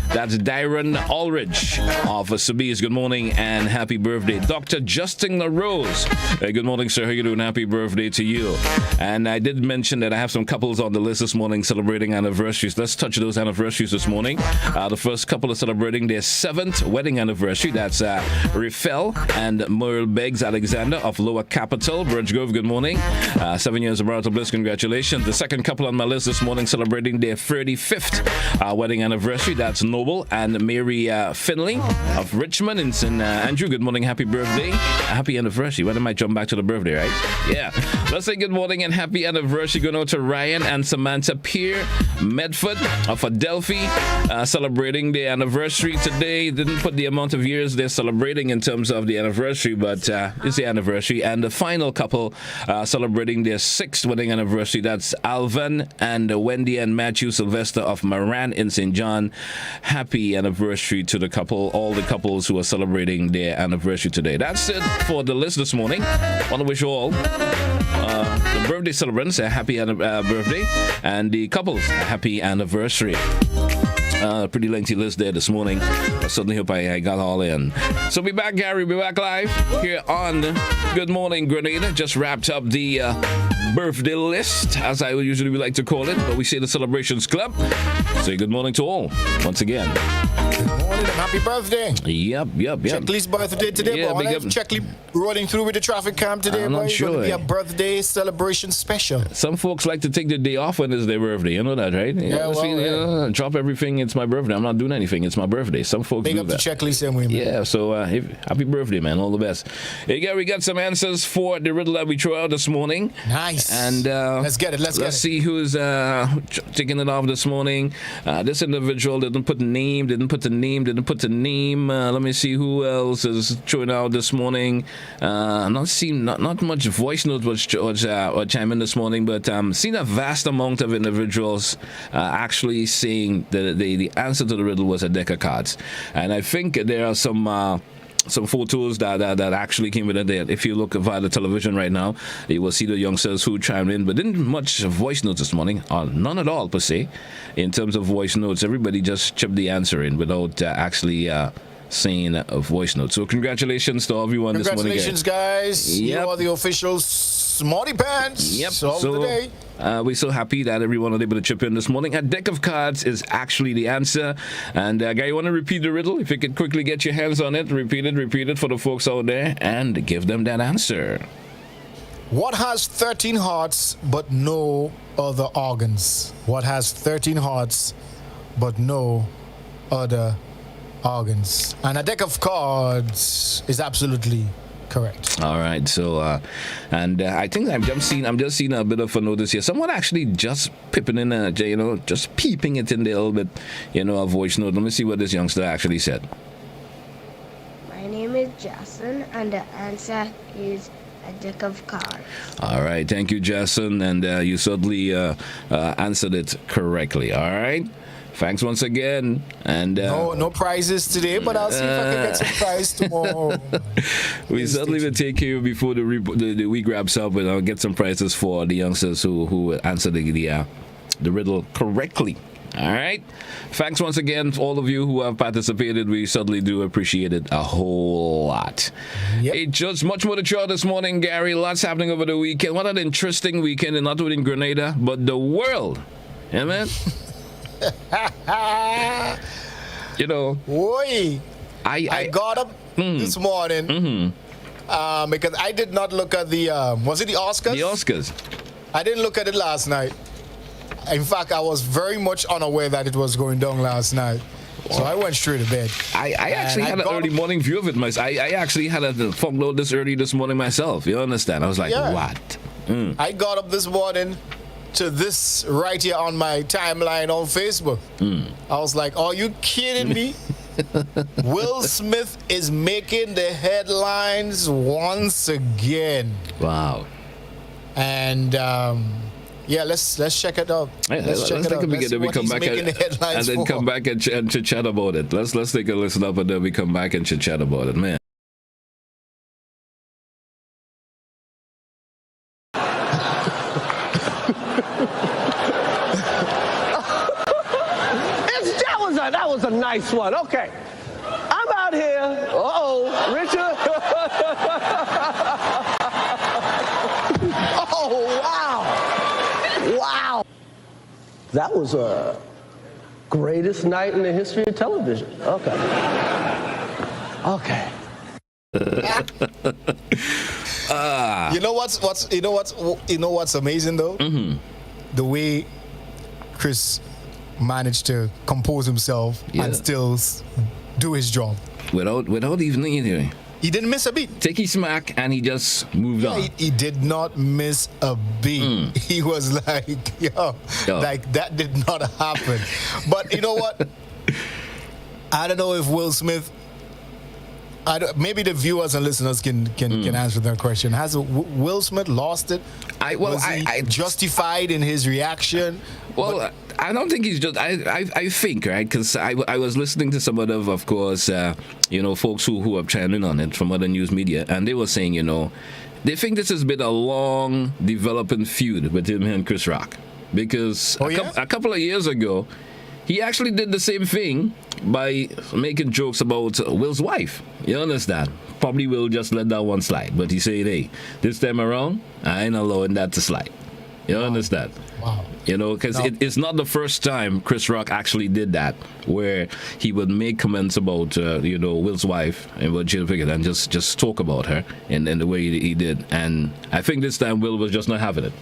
that's Dyron Aldridge of Sobeys. Good morning and happy birthday. Dr. Justin LaRose. Hey, good morning, sir. How you doing? Happy birthday to you. And I did mention that I have some couples on the list this morning celebrating anniversaries. Let's touch those anniversaries this morning. The first couple are celebrating their 7th wedding anniversary. That's Rifel and Merle Beggs Alexander of Lower Capital, Birch Grove. Good morning. 7 years of marital bliss. Congratulations. The second couple on my list this morning celebrating their 35th wedding anniversary. That's Noble and Mary Finley of Richmond in St. Andrew. Good morning. Happy birthday. Happy anniversary. When am I jump back to the birthday, right? Yeah. Let's say good morning and happy anniversary going out to Ryan and Samantha Pierre Medford of Adelphi, celebrating their anniversary today. Didn't put the amount of years they're celebrating in terms of the anniversary, but it's the anniversary. And the final couple celebrating their 6th wedding anniversary. That's Alvan and Wendy and Matthew Sylvester of Moran in St. John. Happy anniversary to the couple, all the couples who are celebrating their anniversary today. That's it for the list this morning. I want to wish you all the birthday celebrants a happy birthday, and the couples a happy anniversary. Pretty lengthy list there this morning. I certainly hope I got all in. So be back, Gary. Be back live here on Good Morning Grenada. Just wrapped up the birthday list, as I would usually like to call it, but we say the Celebrations Club. Say good morning to all once again. Good morning and happy birthday. Yep. Checkley's birthday today, yeah, but Checkley rolling through with the traffic cam today. I'm not sure. It's going to be a birthday celebration special. Some folks like to take the day off when it's their birthday. You know that, right? Drop everything. It's my birthday. I'm not doing anything. It's my birthday. Some folks Big do up that. to Checkley same way, man. Yeah, so happy birthday, man. All the best. Hey, Gary, we got some answers for the riddle that we threw out this morning. Nice. And let's get it. Let's see who's taking it off this morning. This individual didn't put the name. Let me see who else is throwing out this morning. Not much voice notes was chime in this morning, but seen a vast amount of individuals actually saying that the answer to the riddle was a deck of cards. And I think there are some photos that actually came with it. If you look via the television right now, you will see the youngsters who chimed in, but didn't much voice notes this morning, or none at all per se. In terms of voice notes, everybody just chipped the answer in without actually saying a voice note. So congratulations to everyone this morning. Congratulations, guys. Yep. You are the official Smarty Pants of the day. We're so happy that everyone was able to chip in this morning. A deck of cards is actually the answer. And Guy, you want to repeat the riddle? If you could quickly get your hands on it, repeat it for the folks out there and give them that answer. What has 13 hearts but no other organs? What has 13 hearts but no other organs? And a deck of cards is absolutely correct. All right. So, I think I'm just seeing a bit of a notice here. Someone actually just pipping in, just peeping it in there a little bit, a voice note. Let me see what this youngster actually said. My name is Jason, and the answer is a deck of cards. All right. Thank you, Jason. And you certainly answered it correctly. All right. Thanks once again. And no prizes today, but I'll see if I can get some prize tomorrow. We certainly will take care before the week wraps up, and I'll get some prizes for the youngsters who answered the riddle correctly. All right. Thanks once again to all of you who have participated. We certainly do appreciate it a whole lot. Yep. Hey, just much more to show this morning, Gary. Lots happening over the weekend. What an interesting weekend, and not only in Grenada, but the world. Yeah, man. Boy, I got up this morning because I did not look at the was it the Oscars? The Oscars. I didn't look at it last night. In fact, I was very much unaware that it was going down last night. So I went straight to bed. I actually had an early morning view of it myself. I actually had a phone load this early this morning myself. You understand? I was like, what? I got up this morning to this right here on my timeline on Facebook. I was like, are you kidding me? Will Smith is making the headlines once again. Wow. And let's check it out. Let's check it out. We come back and then come back and chat about it. Let's take a listen up, and then we come back and chat about it, man. That was a nice one. Okay. I'm out here. Uh-oh, Richard. Oh, wow. Wow. That was a greatest night in the history of television. Okay. Okay. You know what's amazing though? Mm-hmm. The way Chris managed to compose himself and still do his job Without even anything. He didn't miss a beat. Take his smack and he just moved on. He did not miss a beat. He was like, yo, like that did not happen. But you know what? I don't know if Will Smith. Maybe the viewers and listeners can answer that question. Has Will Smith lost it? Was he justified in his reaction? Well, I don't think he's just. I think, right? Because I was listening to some of course, folks who have chimed in on it from other news media, and they were saying, they think this has been a long developing feud between him and Chris Rock, because a couple of years ago, he actually did the same thing by making jokes about Will's wife. You understand? Probably Will just let that one slide, but he said, hey, this time around, I ain't allowing that to slide. You understand? Wow. Because it's not the first time Chris Rock actually did that, where he would make comments about, Will's wife and what Jada Pinkett and just talk about her in the way he did. And I think this time Will was just not having it.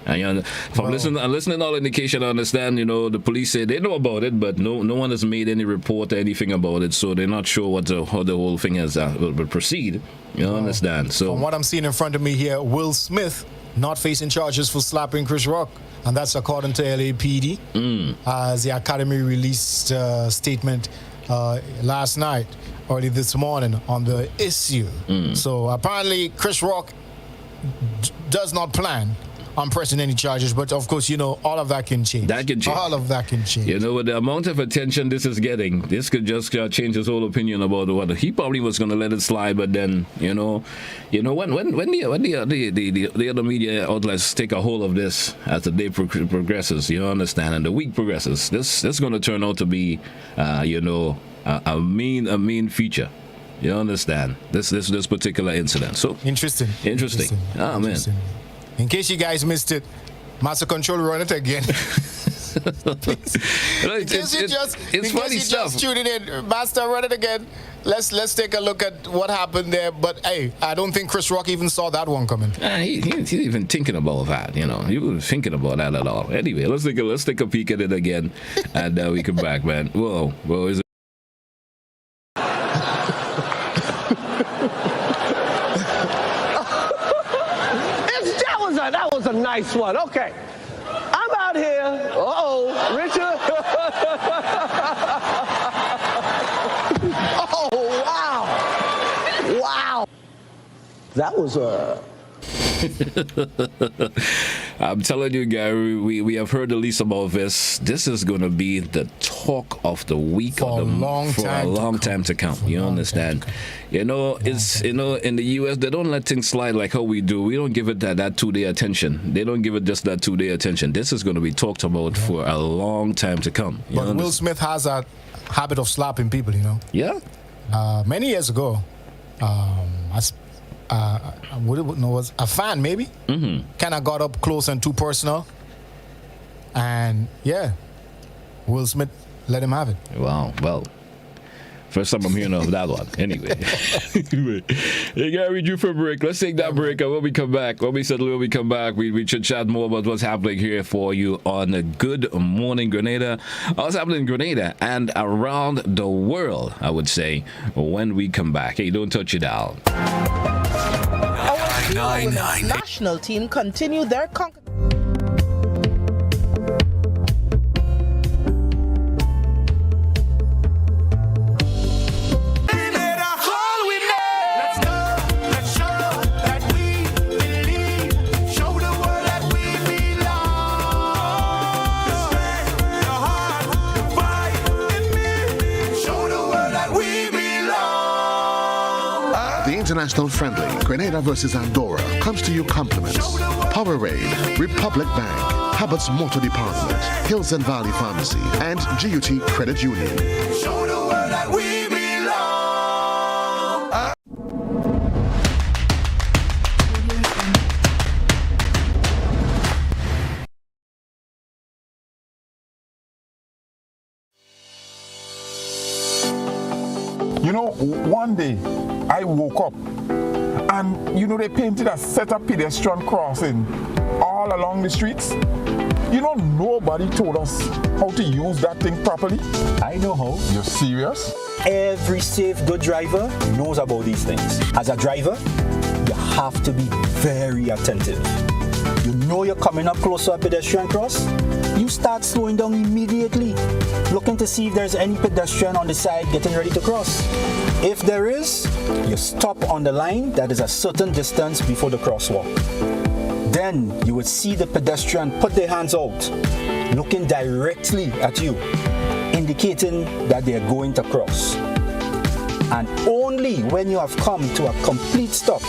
And from listening all indication, I understand, the police say they know about it, but no one has made any report or anything about it, so they're not sure how the whole thing will proceed. You understand? So from what I'm seeing in front of me here, Will Smith not facing charges for slapping Chris Rock, and that's according to LAPD, as the Academy released a statement last night, early this morning, on the issue. So apparently Chris Rock does not plan on pressing any charges, but of course, all of that can change. That can change. All of that can change. With the amount of attention this is getting, this could just change his whole opinion about what he probably was going to let it slide. But then, when the other media outlets take a hold of this as the day progresses, understand, and the week progresses, this is going to turn out to be, a mean feature. You understand? This particular incident. So interesting. Oh man. In case you guys missed it, Master Control run it again. It's funny stuff. Just tuning in, Master, run it again. Let's take a look at what happened there. But hey, I don't think Chris Rock even saw that one coming. He's even thinking about that. He wasn't thinking about that at all. Anyway, let's take a peek at it again, and we come back, man. Whoa, is it? That was a nice one. Okay. I'm out here. Richard. Oh, wow. Wow. That was a... I'm telling you, Gary, we have heard the least about this. This is going to be the talk of the week for a long time to come. You understand? In the U.S. they don't let things slide like how we do. We don't give it that 2-day attention. They don't give it just that 2-day attention. This is going to be talked about for a long time to come. But Will Smith has a habit of slapping people. Yeah. Many years ago, was a fan maybe kind of got up close and too personal, and Will Smith let him have it. Wow. Well, first time I'm hearing of that one. Anyway. Hey, Gary, due for a break. Let's take that break, and when we come back, we should chat more about what's happening here for you on Good Morning Grenada. What's happening in Grenada and around the world, I would say, when we come back. Hey, don't touch it down. Our national team continue their conquest. International friendly Grenada versus Andorra comes to you compliments. Powerade, Republic Bank, Habits Motor Department, Hills and Valley Pharmacy, and GUT Credit Union. Show the world that we belong. You know, one day I woke up and, you know, they painted a set of pedestrian crossing all along the streets. You know, nobody told us how to use that thing properly. I know how. You're serious? Every safe, good driver knows about these things. As a driver, you have to be very attentive. You know you're coming up close to a pedestrian cross, you start slowing down immediately, looking to see if there's any pedestrian on the side getting ready to cross. If there is, you stop on the line that is a certain distance before the crosswalk. Then you would see the pedestrian put their hands out, looking directly at you, indicating that they are going to cross. And only when you have come to a complete stop,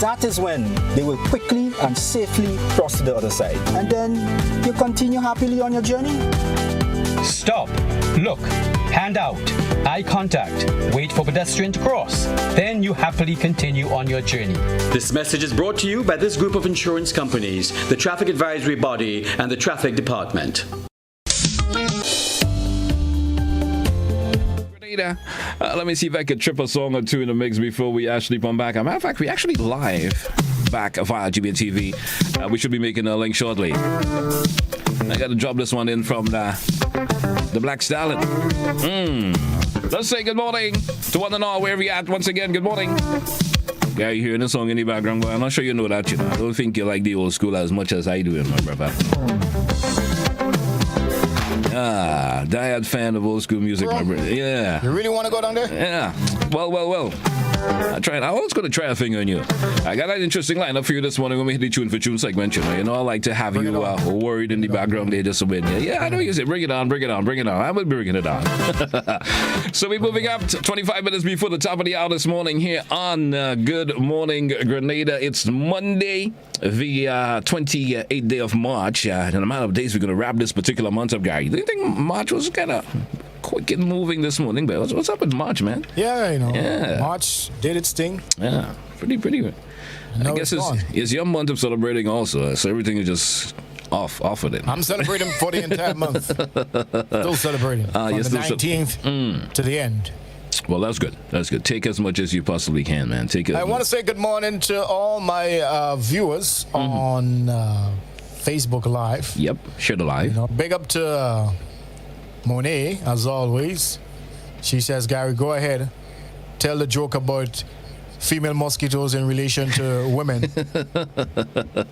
that is when they will quickly and safely cross to the other side. And then you continue happily on your journey. Stop, look, hand out, eye contact, wait for pedestrian to cross. Then you happily continue on your journey. This message is brought to you by this group of insurance companies, the Traffic Advisory Body, and the Traffic Department. Let me see if I could trip a song or two in the mix before we actually come back. As a matter of fact, we're actually live back via GBN TV. We should be making a link shortly. I got to drop this one in from the Black Stallion. Let's say good morning to one and all wherever you're at. Once again, good morning. Yeah, you're hearing the song in the background, but I'm not sure you know that. You know, I don't think you like the old school as much as I do, my brother. Diehard fan of old school music, my brother. Yeah. You really want to go down there? Yeah. Well. I was going to try a thing on you. I got an interesting lineup for you this morning when we hit the tune for tune segment. You know, I like to have you worried in the background there just a bit. Yeah, I know you say bring it on. I will be bringing it on. So we're moving up to 25 minutes before the top of the hour this morning here on Good Morning Grenada. It's Monday, the 28th day of March. In a matter of days, we're going to wrap this particular month up, guys. Do you think March was kind of quick in moving this morning? But what's up with March, man? Yeah, you know. Yeah. March did its thing. Yeah, pretty good. I guess it's your month of celebrating also, so everything is just off of it. I'm celebrating for the entire month. Still celebrating from the 19th to the end. Well, that's good. Take as much as you possibly can, man. I want to say good morning to all my viewers on Facebook Live. Yep, share the live. You know, big up to Monet, as always. She says, Gary, go ahead. Tell the joke about female mosquitoes in relation to women.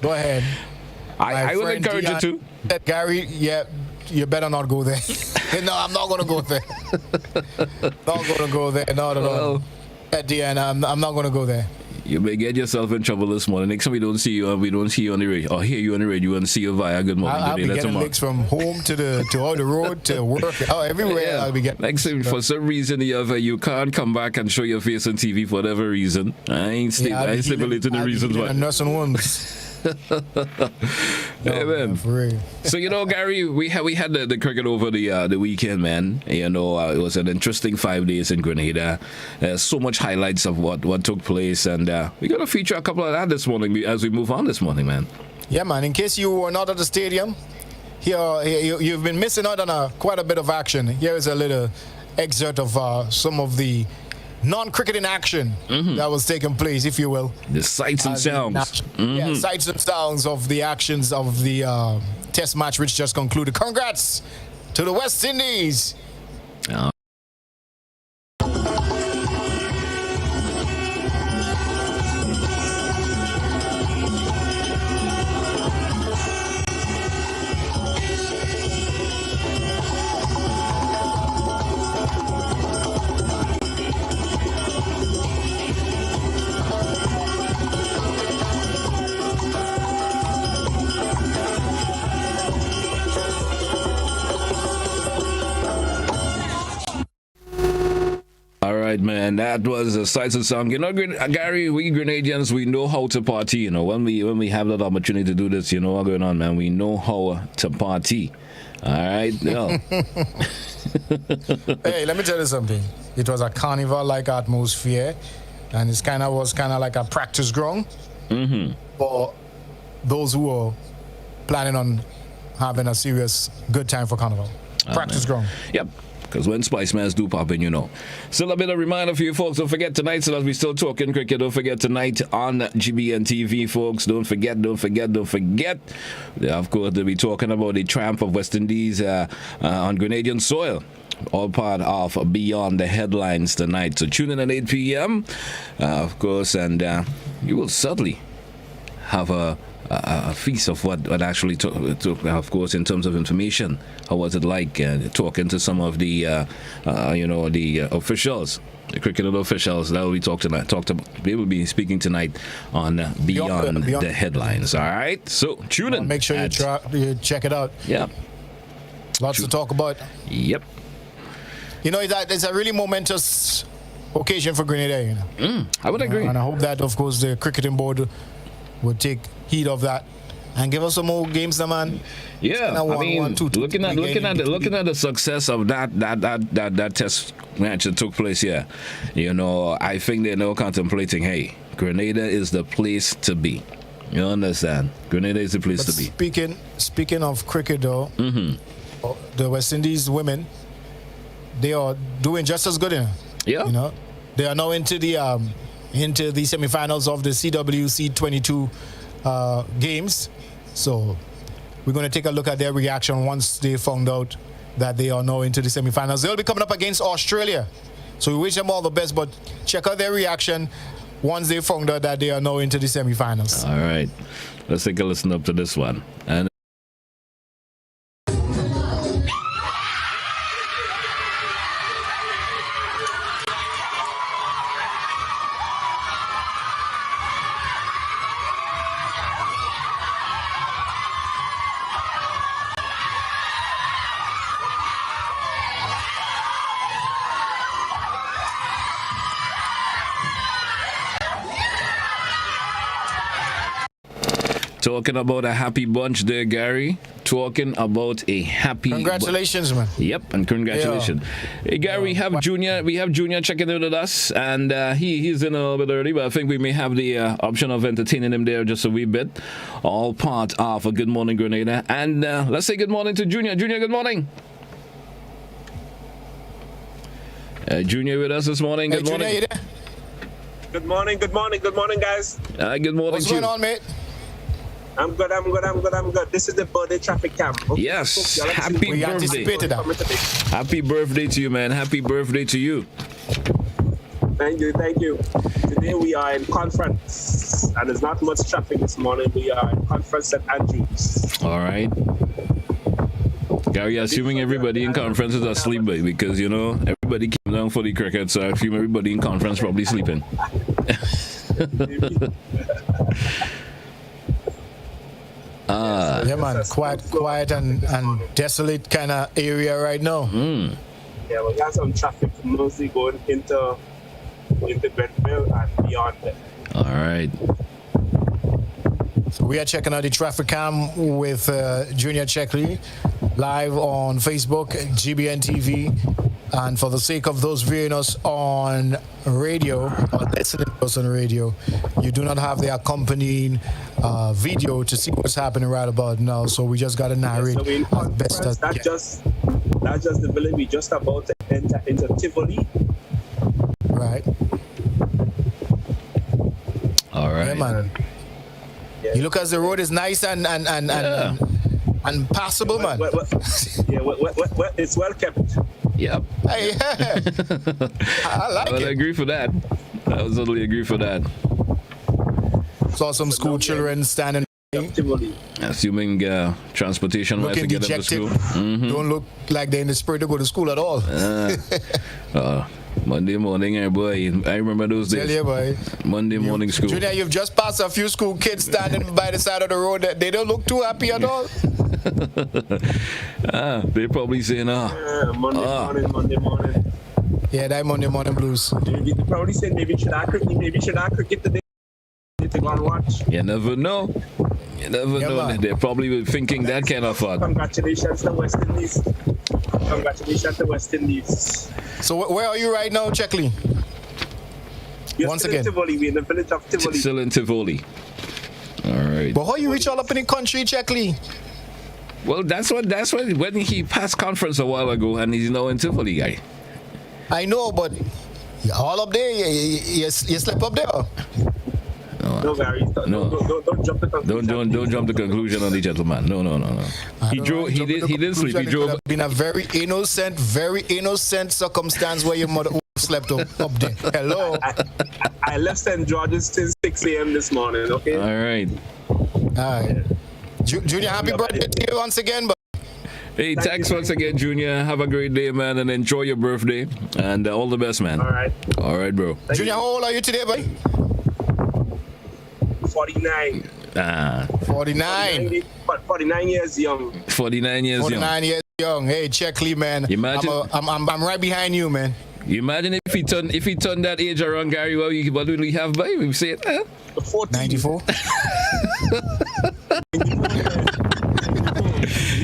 Go ahead. I will encourage you to. Said, Gary, yeah, you better not go there. No, I'm not going to go there. Not going to go there. Not at all. At the end, I'm not going to go there. You may get yourself in trouble this morning. Next time we don't see you on the radio, or hear you on the radio and see you via Good Morning. I'll be getting links from home to all the road to work. Everywhere. Yeah. I'll be getting. Next time, for some reason or other, you can't come back and show your face on TV for whatever reason. I ain't stipulating the reasons why. Nursing homes. Man. So Gary, we had the cricket over the weekend, man. It was an interesting 5 days in Grenada. So much highlights of what took place, and we're gonna feature a couple of that this morning as we move on this morning, man. Yeah, man. In case you were not at the stadium, here you've been missing out on quite a bit of action. Here is a little excerpt of some of the non-cricketing action that was taking place, if you will. The sights and sounds. Yeah, sights and sounds of the actions of the test match, which just concluded. Congrats to the West Indies. Man, that was a sights and sound. Gary, we Grenadians, we know how to party. When we have that opportunity to do this, what's going on, man. We know how to party. All right. Hey, let me tell you something. It was a carnival-like atmosphere, and it was kind of like a practice ground for those who were planning on having a serious good time for carnival. Practice ground. Yep. Because when Spicemans do pop in, you know. Still a bit of reminder for you folks. Don't forget tonight, so as we still talking cricket, don't forget tonight on GBN TV, folks. Don't forget. Of course, they'll be talking about the triumph of West Indies on Grenadian soil. All part of Beyond the Headlines tonight. So tune in at 8 p.m., of course, and you will certainly have a feast of what actually took, of course, in terms of information. How was it like talking to some of the the officials, the cricket officials that will be they will be speaking tonight on Beyond the Headlines. All right, so tune in. Make sure you check it out. Yeah, lots to talk about. Yep. You know, it's a really momentous occasion for Grenada. You know? I would agree, and I hope that, of course, the cricketing board would take heed of that and give us some more games, man. Yeah, looking at the success of that test match that took place here, you know, I think they're now contemplating, hey, Grenada is the place to be. You understand? Grenada is the place to be. Speaking of cricket, though, the West Indies women, they are doing just as good. Yeah, you know, they are now into the semifinals of the CWC 22 games. So we're going to take a look at their reaction once they found out that they are now into the semifinals. They'll be coming up against Australia. So we wish them all the best, but check out their reaction once they found out that they are now into the semifinals. All right, let's take a listen up to this one. And talking about a happy bunch there, Gary. Talking about a happy. Congratulations, man. Yep, and congratulations. Yeah. Hey, Gary, we have Junior checking in with us, and he's in a little bit early, but I think we may have the option of entertaining him there just a wee bit. All part of a Good Morning Grenada, and let's say good morning to Junior. Junior, good morning. Junior with us this morning. Good morning. Junior, you there? Good morning, guys. Good morning. What's going on, mate? I'm good. This is the birthday traffic cam. Okay. Yes, happy birthday. Happy birthday to you, man. Happy birthday to you. Thank you. Today we are in conference, and there's not much traffic this morning. We are in conference at Andrews. All right. Gary, assuming everybody in conference is asleep, because, you know, everybody came down for the cricket, so I assume everybody in conference probably sleeping. Yeah, man, quiet and desolate kind of area right now. Yeah, we got some traffic mostly going into Grenville and beyond there. All right. So we are checking out the traffic cam with Junior Checkley live on Facebook, GBN TV. And for the sake of those viewing us on radio, or listening to us on radio, you do not have the accompanying video to see what's happening right about now. So we just got to narrate as best as that's just the village. We just about to enter into Tivoli. Right. All right. Yeah, man. You look as the road is nice and passable, man. It's well kept. Yep. Hey, yeah. I like it. I agree for that. I would totally agree for that. Saw some school children standing. Assuming transportation wise to get them to school. Don't look like they're in the spirit to go to school at all. Monday morning, boy. I remember those days. Tell you, boy. Monday morning school. Junior, you've just passed a few school kids standing by the side of the road. They don't look too happy at all. They probably saying, Monday morning. Yeah, that Monday morning blues. They probably say maybe should I cricket today to go and watch. You never know. Man. They're probably thinking that kind of fun. Congratulations to West Indies. So where are you right now, Checkley? Once again. Tivoli. We're in the village of Tivoli. Still in Tivoli. All right. But how you reach all up in the country, Checkley? Well, that's when he passed conference a while ago, and he's now in Tivoli, guy. I know, but all up there, you slept up there. No, Gary. Don't jump the conclusion. Don't jump the conclusion on the gentleman. No. He didn't sleep. He drove. It been a very innocent circumstance where your mother slept up there. Hello. I left St. George's since 6 a.m. this morning. Okay. All right. Junior, happy birthday to you once again. Hey, thanks once again, Junior. Have a great day, man, and enjoy your birthday. And all the best, man. All right, bro. Junior, how old are you today, buddy? 49. 49. 49 years young. 49 years young. 49 years young. Hey, Checkley, man. Imagine, I'm right behind you, man. You imagine if he turned that age around, Gary, what would we have by him? We say it, 94.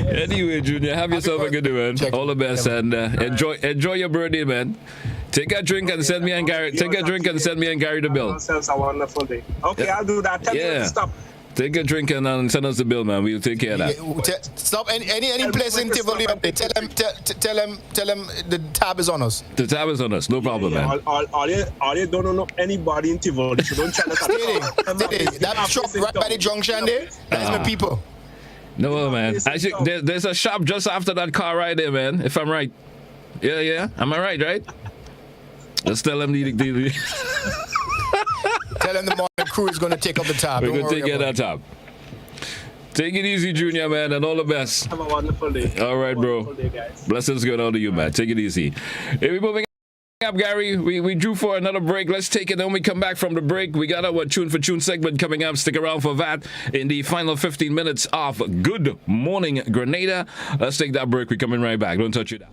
Anyway, Junior, have yourself a good day, man. All the best, and enjoy your birthday, man. Take a drink and send me and Gary. Take a drink and send me and Gary the bill. Ourselves a wonderful day. Okay, I'll do that. Tell me to stop. Take a drink and send us the bill, man. We'll take care of that. Stop any place in Tivoli. Tell him the tab is on us. The tab is on us. No problem, man. All you don't know anybody in Tivoli, so don't tell us. That shop right by the junction there. That's my people. No, man. There's a shop just after that car right there, man. If I'm right. Yeah. Am I right? Let's tell them the Tell him the morning crew is going to take up the tab. We're going to take care of that tab. Take it easy, Junior, man, and all the best. Have a wonderful day. All right, bro. Day, guys. Blessings going on to you, man. Take it easy. Hey, we're moving up, Gary. We drew for another break. Let's take it. Then we come back from the break. We got our Tune for Tune segment coming up. Stick around for that in the final 15 minutes of Good Morning Grenada. Let's take that break. We're coming right back. Don't touch it.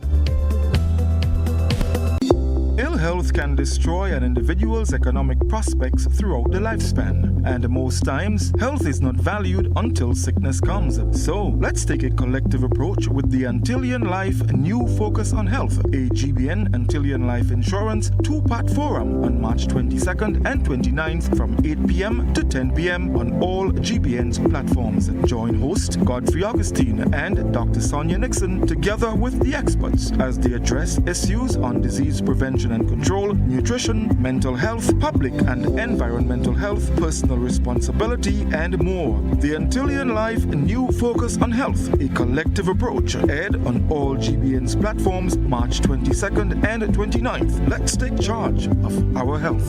Ill health can destroy an individual's economic prospects throughout the lifespan, and most times, health is not valued until sickness comes. So, let's take a collective approach with the Antillean Life New Focus on Health, a GBN Antillean Life Insurance two-part forum on March 22nd and 29th from 8 p.m. to 10 p.m. on all GBN's platforms. Join host Godfrey Augustine and Dr. Sonia Nixon together with the experts as they address issues on disease prevention and control, nutrition, mental health, public and environmental health, personal responsibility, and more. The Antillean Life New Focus on Health, a collective approach, aired on all GBN's platforms March 22nd and 29th. Let's take charge of our health.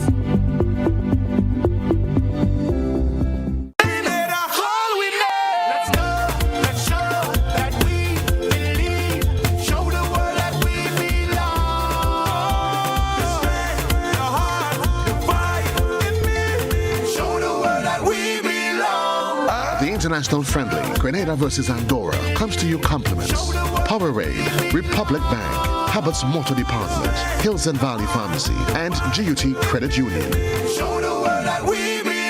International friendly Grenada versus Andorra comes to you compliments. Powerade, Republic Bank, Habits Motor Department, Hills and Valley Pharmacy, and GUT Credit Union. Show the world that we belong.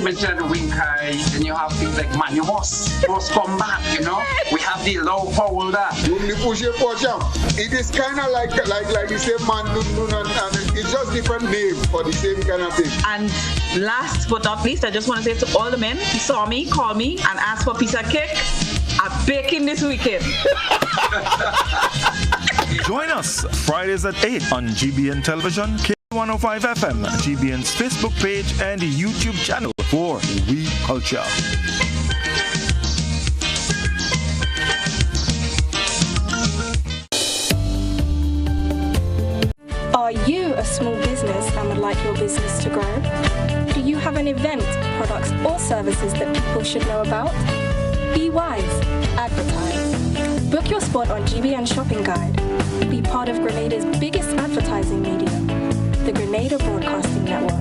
Mention the wing high, then you have things like man, you must come back, you know. We have the low folder. When you push your push up, it is kind of like the same man, and it's just different name for the same kind of thing. And last but not least, I just want to say to all the men who saw me, call me, and ask for a piece of cake. I'm baking this weekend. Join us Fridays at 8 on GBN Television, K105 FM, GBN's Facebook page, and YouTube channel for We Culture. Are you a small business and would like your business to grow? Do you have an event, products, or services that people should know about? Be wise. Advertise. Book your spot on GBN Shopping Guide. Be part of Grenada's biggest advertising medium, the Grenada Broadcasting Network.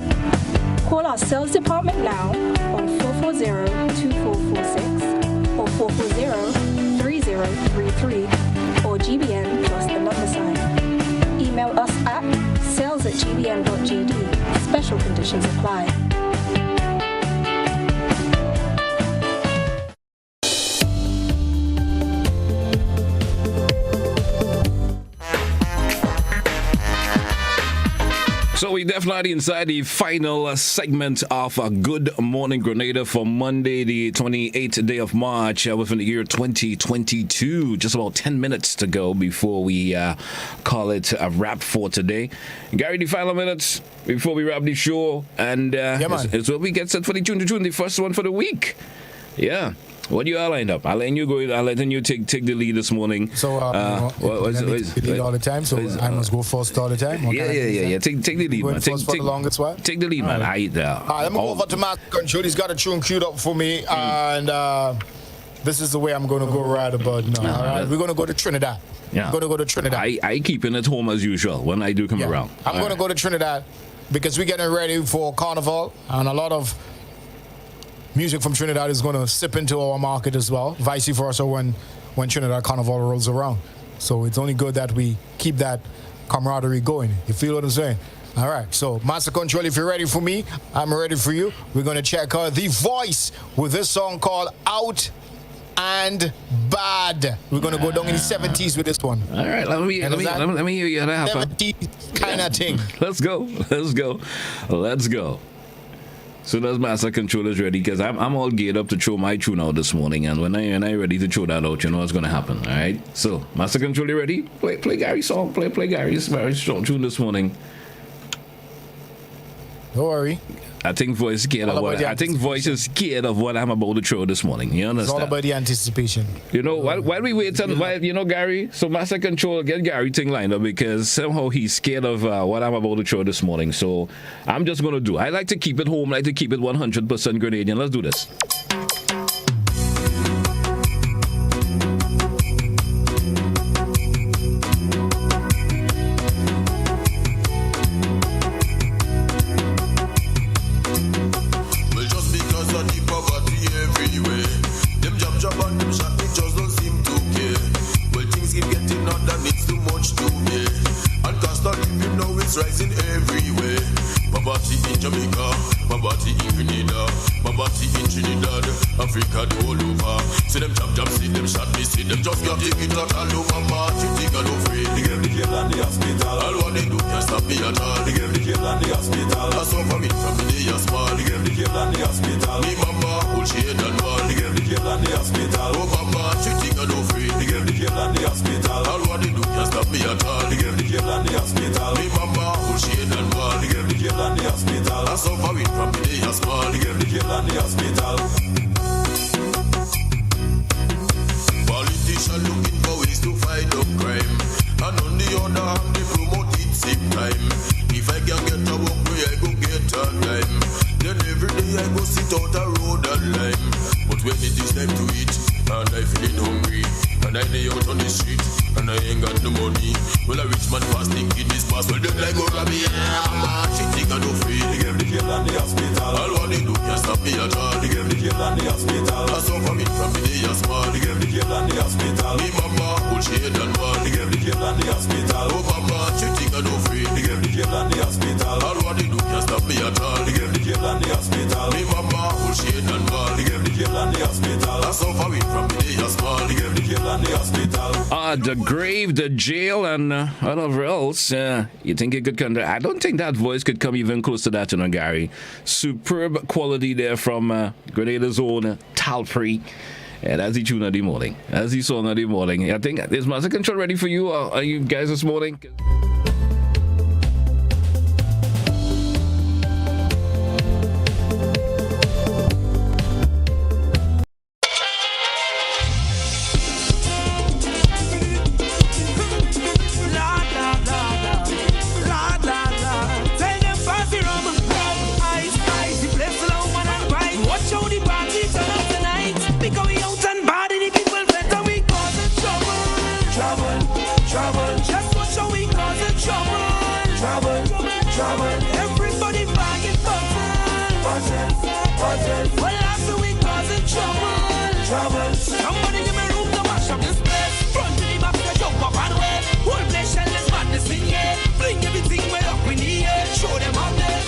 Call our sales department now on 440-2446 or 440-3033 or GBN plus the number sign. Email us at sales@gbn.gd. Special conditions apply. So we definitely inside the final segment of Good Morning Grenada for Monday, the 28th day of March within the year 2022. Just about 10 minutes to go before we call it a wrap for today. Gary, the final minutes before we wrap the show. And it's where we get set for the tune to tune, the first one for the week. Yeah. What do you all lined up? I'll letting you go. I'll letting you take the lead this morning. So, lead all the time. So I must go first all the time. Yeah. Take the lead, man. Take the longest one. Take the lead, man. All right, let me go over to Master Control. He's got a tune queued up for me, and this is the way I'm going to go right about now. All right, we're going to go to Trinidad. Yeah. We're going to go to Trinidad. I keep it at home as usual when I do come around. I'm going to go to Trinidad because we're getting ready for Carnival, and a lot of music from Trinidad is going to sip into our market as well, vice versa when Trinidad Carnival rolls around. So it's only good that we keep that camaraderie going. You feel what I'm saying? All right, so Master Control, if you're ready for me, I'm ready for you. We're going to check out The Voice with this song called Out and Bad. We're going to go down in the 70s with this one. All right, let me hear you. 70s kind of thing. Let's go. So that's Master Controller's ready because I'm all geared up to throw my tune out this morning, and when I ready to throw that out, you know what's gonna happen. All right. So Master Controller ready? Play Gary's song. Play Gary's very strong tune this morning. Don't worry. I think Voice is scared of what I'm about to throw this morning. You understand? It's all about the anticipation. You know, while we wait, Gary, so Master Control, get Gary thing lined up because somehow he's scared of what I'm about to throw this morning. So I'm just going to do. I like to keep it home, like to keep it 100% Grenadian. Let's do this. Rising everywhere. My body in Jamaica, my body in Grenada, my body in Trinidad, Africa all over. See them jump, see them shot me, see them just got take it out all over. March, you think I don't free. They give the jail and the hospital. All what they do can't stop me at all. They give the jail and the hospital. I saw from me from the day I small. They give the jail and the hospital. Me mama, hold shade and wall. They give the jail and the hospital. Oh mama, you think I don't free. They give the jail and the hospital. All what they do can't stop me at all. They give the jail and the hospital. Me mama, hold shade and wall. They give the jail and the hospital. I suffer it from the day I small. They give the jail and the hospital. Politicians looking for ways to fight up crime, and on the other hand they promote it same time. If I can get a work where I go get a time, then every day I go sit out a road and lime. But when it is time to eat, and I feeling hungry, and I lay out on the street, and I ain't got no money, well a rich man fast thinking this pass, well them like go rob me, mama, she think I no free. They give the jail and the hospital. All what they do can't stop me at all. They give the jail and the hospital. I suffer me from the day I small. They give the jail and the hospital. Me mama, hold shade and wall. They give the jail and the hospital. Oh mama, she think I no free. They give the jail and the hospital. All what they do can't stop me at all. They give the jail and the hospital. Me mama, hold shade and wall. They give the jail and the hospital. I suffer me from the day I small. They give the jail and the hospital. The grave, the jail, and whatever else. You think it could come there? I don't think that voice could come even close to that, Gary. Superb quality there from Grenada's own Talpree. Yeah, that's the tune of the morning. That's the song of the morning. I think, is Master Control ready for you? Are you guys this morning? Everybody bagging buzzing. Well, after we causing trouble. Somebody give me room to mash up this place. Front to the back, the jump up and way. Whole place shell is madness in here. Bring everything way up in the air. Show them up there.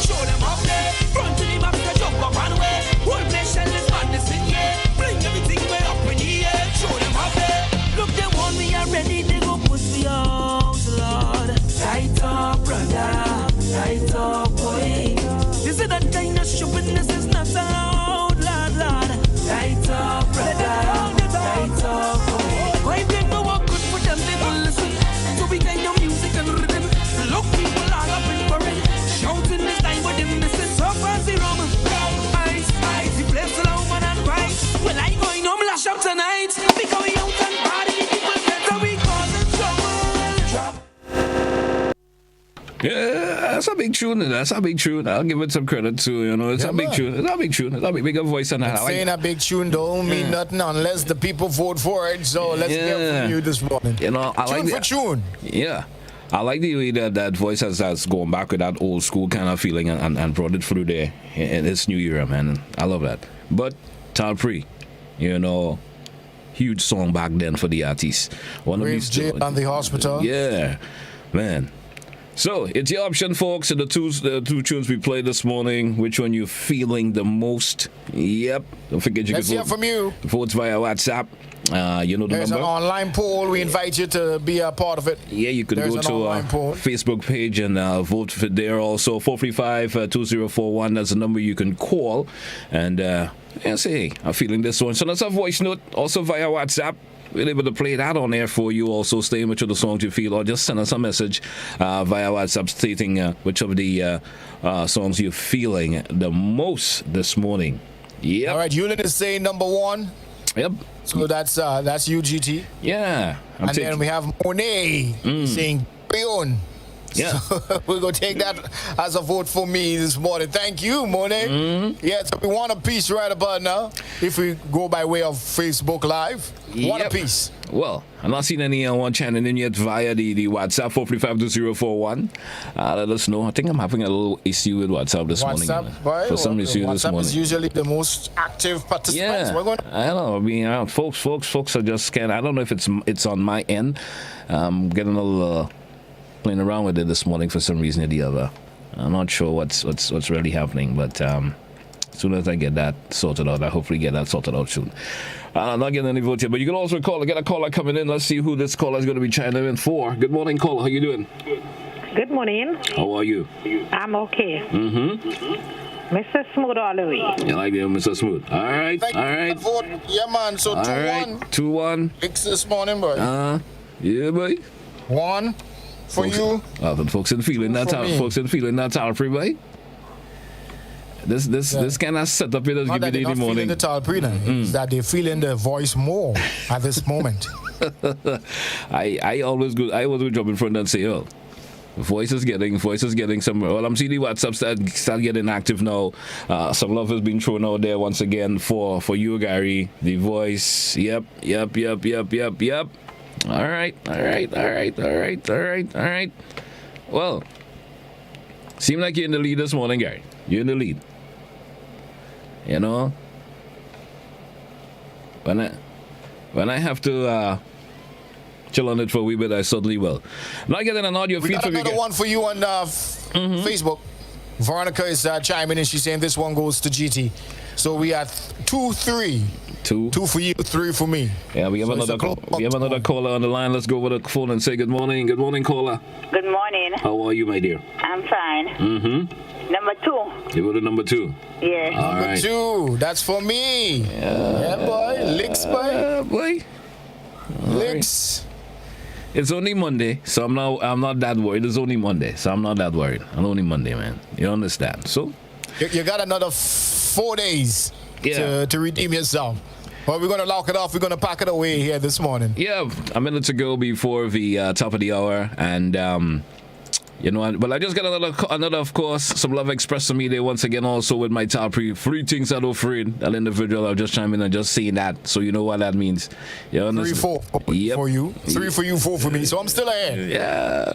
Front to the back, the jump up and way. Whole place shell is madness in here. Bring everything way up in the air. Show them up there. Look, they want me already. They go push me out, Lord. Tight up, brother. Tight up. sound, lad, lad. Light up, brother. Light up. Why bring the work good for them? They will listen. So we get the music and rhythm. Look, people all up in parade. Shouting this time, but they missing. So fancy rum. Ice, ice. He plays the low man and right. Well, I going home lash up tonight. We going out and party. People get so we causing trouble. Yeah, that's a big tune. That's a big tune. I'll give it some credit too. You know, it's a big tune. It's a big tune. It's a bigger voice than that. Saying a big tune don't mean nothing unless the people vote for it. So let's hear from you this morning. You know, I tune like for tune. Yeah. I like the way that voice has gone back with that old school kind of feeling and brought it through there in this new era, man. I love that. But Talpree, you know, huge song back then for the artists. One of these Jail and the Hospital. Yeah, man. So it's your option, folks. The two tunes we played this morning. Which one you feeling the most? Yep. Don't forget you Let's can hear from you. Vote via WhatsApp. You know the There's number. an online poll. We invite you to be a part of it. Yeah, you can There's go an to our online poll. Facebook page and vote for there also. 435-2041. That's the number you can call. And say, hey, I'm feeling this one. So that's a voice note also via WhatsApp. We're able to play that on there for you also. Stay in which of the songs you feel, or just send us a message via WhatsApp stating which of the songs you're feeling the most this morning. Yep. All right, Eulin is saying number one. Yep. So that's UGT. Yeah. And then we have Monet saying Peon. Yeah. So we're going to take that as a vote for me this morning. Thank you, Monet. Yeah, so we want a piece right about now. If we go by way of Facebook Live, one a piece. Well, I'm not seeing anyone chanting in yet via the WhatsApp 435-2041. Let us know. I think I'm having a little issue with WhatsApp this morning. Boy, For some reason this WhatsApp morning. is usually the most active participants. Yeah, We're going I don't know. I mean, folks are just scared. I don't know if it's on my end. I'm getting a little playing around with it this morning for some reason or the other. I'm not sure what's really happening, but as soon as I get that sorted out, I hopefully get that sorted out soon. I'm not getting any votes yet, but you can also call. I get a caller coming in. Let's see who this caller is going to be chiming in for. Good morning, caller. How you doing? Good morning. How are you? I'm okay. Mr. Smooth all the way. You like it, Mr. Smooth? All right, all right. Vote. Yeah, man. So 2-1. 2-1. Fix this morning, boy. Yeah, boy. 1 for folks, you. The folks in feeling that for me. folks in feeling that Talpree, boy. This kind of setup it does Not give me that they're in the not morning. feeling the Talpree, it's that they're feeling the voice more at this moment. I always go jump in front and say, oh, voice is getting somewhere. Well, I'm seeing the WhatsApp start getting active now. Some love has been thrown out there once again for you, Gary. The voice. Yep. All right. Well, seem like you're in the lead this morning, Gary. You're in the lead. You know, when I have to chill on it for a wee bit, I certainly will. Not getting an audio feed from you. We got another one for you on Facebook. Veronica is chiming in. She's saying this one goes to GT. So we are 2-3. 2 for you, 3 for me. Yeah, we have another caller on the line. Let's go over the phone and say good morning. Good morning, caller. Good morning. How are you, my dear? I'm fine. Number 2. You go to number 2. Yeah. All Number right. 2. That's for me. Yeah, boy. Licks, boy. Boy. Licks. It's only Monday, so I'm not that worried. It's only Monday, so I'm not that worried. I'm only Monday, man. You understand? So You got another 4 days to redeem yourself. Well, we're going to lock it off. We're going to pack it away here this morning. Yeah, a minute to go before the top of the hour, and you know, but I just got another, of course, some love expressed to me there once again, also with my top 3 things that are free. That individual, I'll just chime in and just saying that, so you know what that means. You understand? 3, 4 for you. 3 for you, 4 for me. So I'm still ahead. Yeah.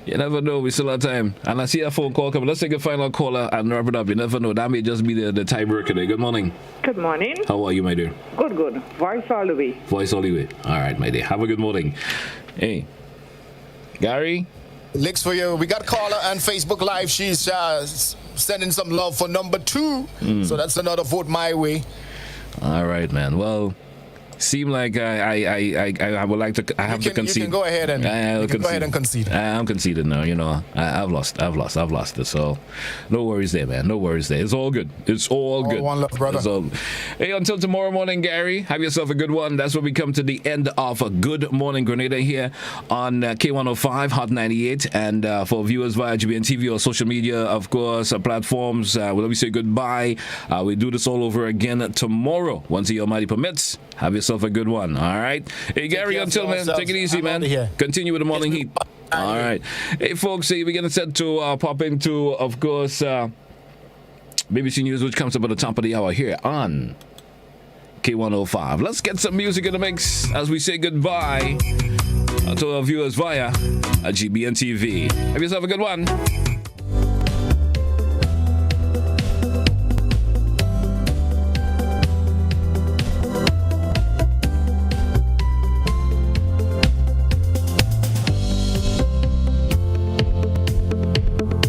You never know. We still have time. And I see a phone call coming. Let's take a final caller and wrap it up. You never know. That may just be the tiebreaker today. Good morning. Good morning. How are you, my dear? Good. Voice all the way. Voice all the way. All right, my dear. Have a good morning. Hey, Gary? Licks for you. We got caller and Facebook Live. She's sending some love for number 2. So that's another vote my way. All right, man. Well, seem like I would like to. I have to concede. You can go ahead and go ahead and concede. I'm conceded now. You know, I've lost it. So, no worries there, man. No worries there. It's all good. It's all good. One love, brother. Hey, until tomorrow morning, Gary. Have yourself a good one. That's where we come to the end of a Good Morning Grenada here on K105 Hot 98, and for viewers via GBN TV or social media, of course, platforms. We'll say goodbye. We do this all over again tomorrow, once the Almighty permits. Have yourself a good one. All right. Hey, Gary, until man, take it easy, man. Continue with the morning heat. All right. Hey, folks, we're going to set to pop into, of course, BBC News, which comes up at the top of the hour here on K105. Let's get some music in the mix as we say goodbye to our viewers via GBN TV. Have yourself a good one.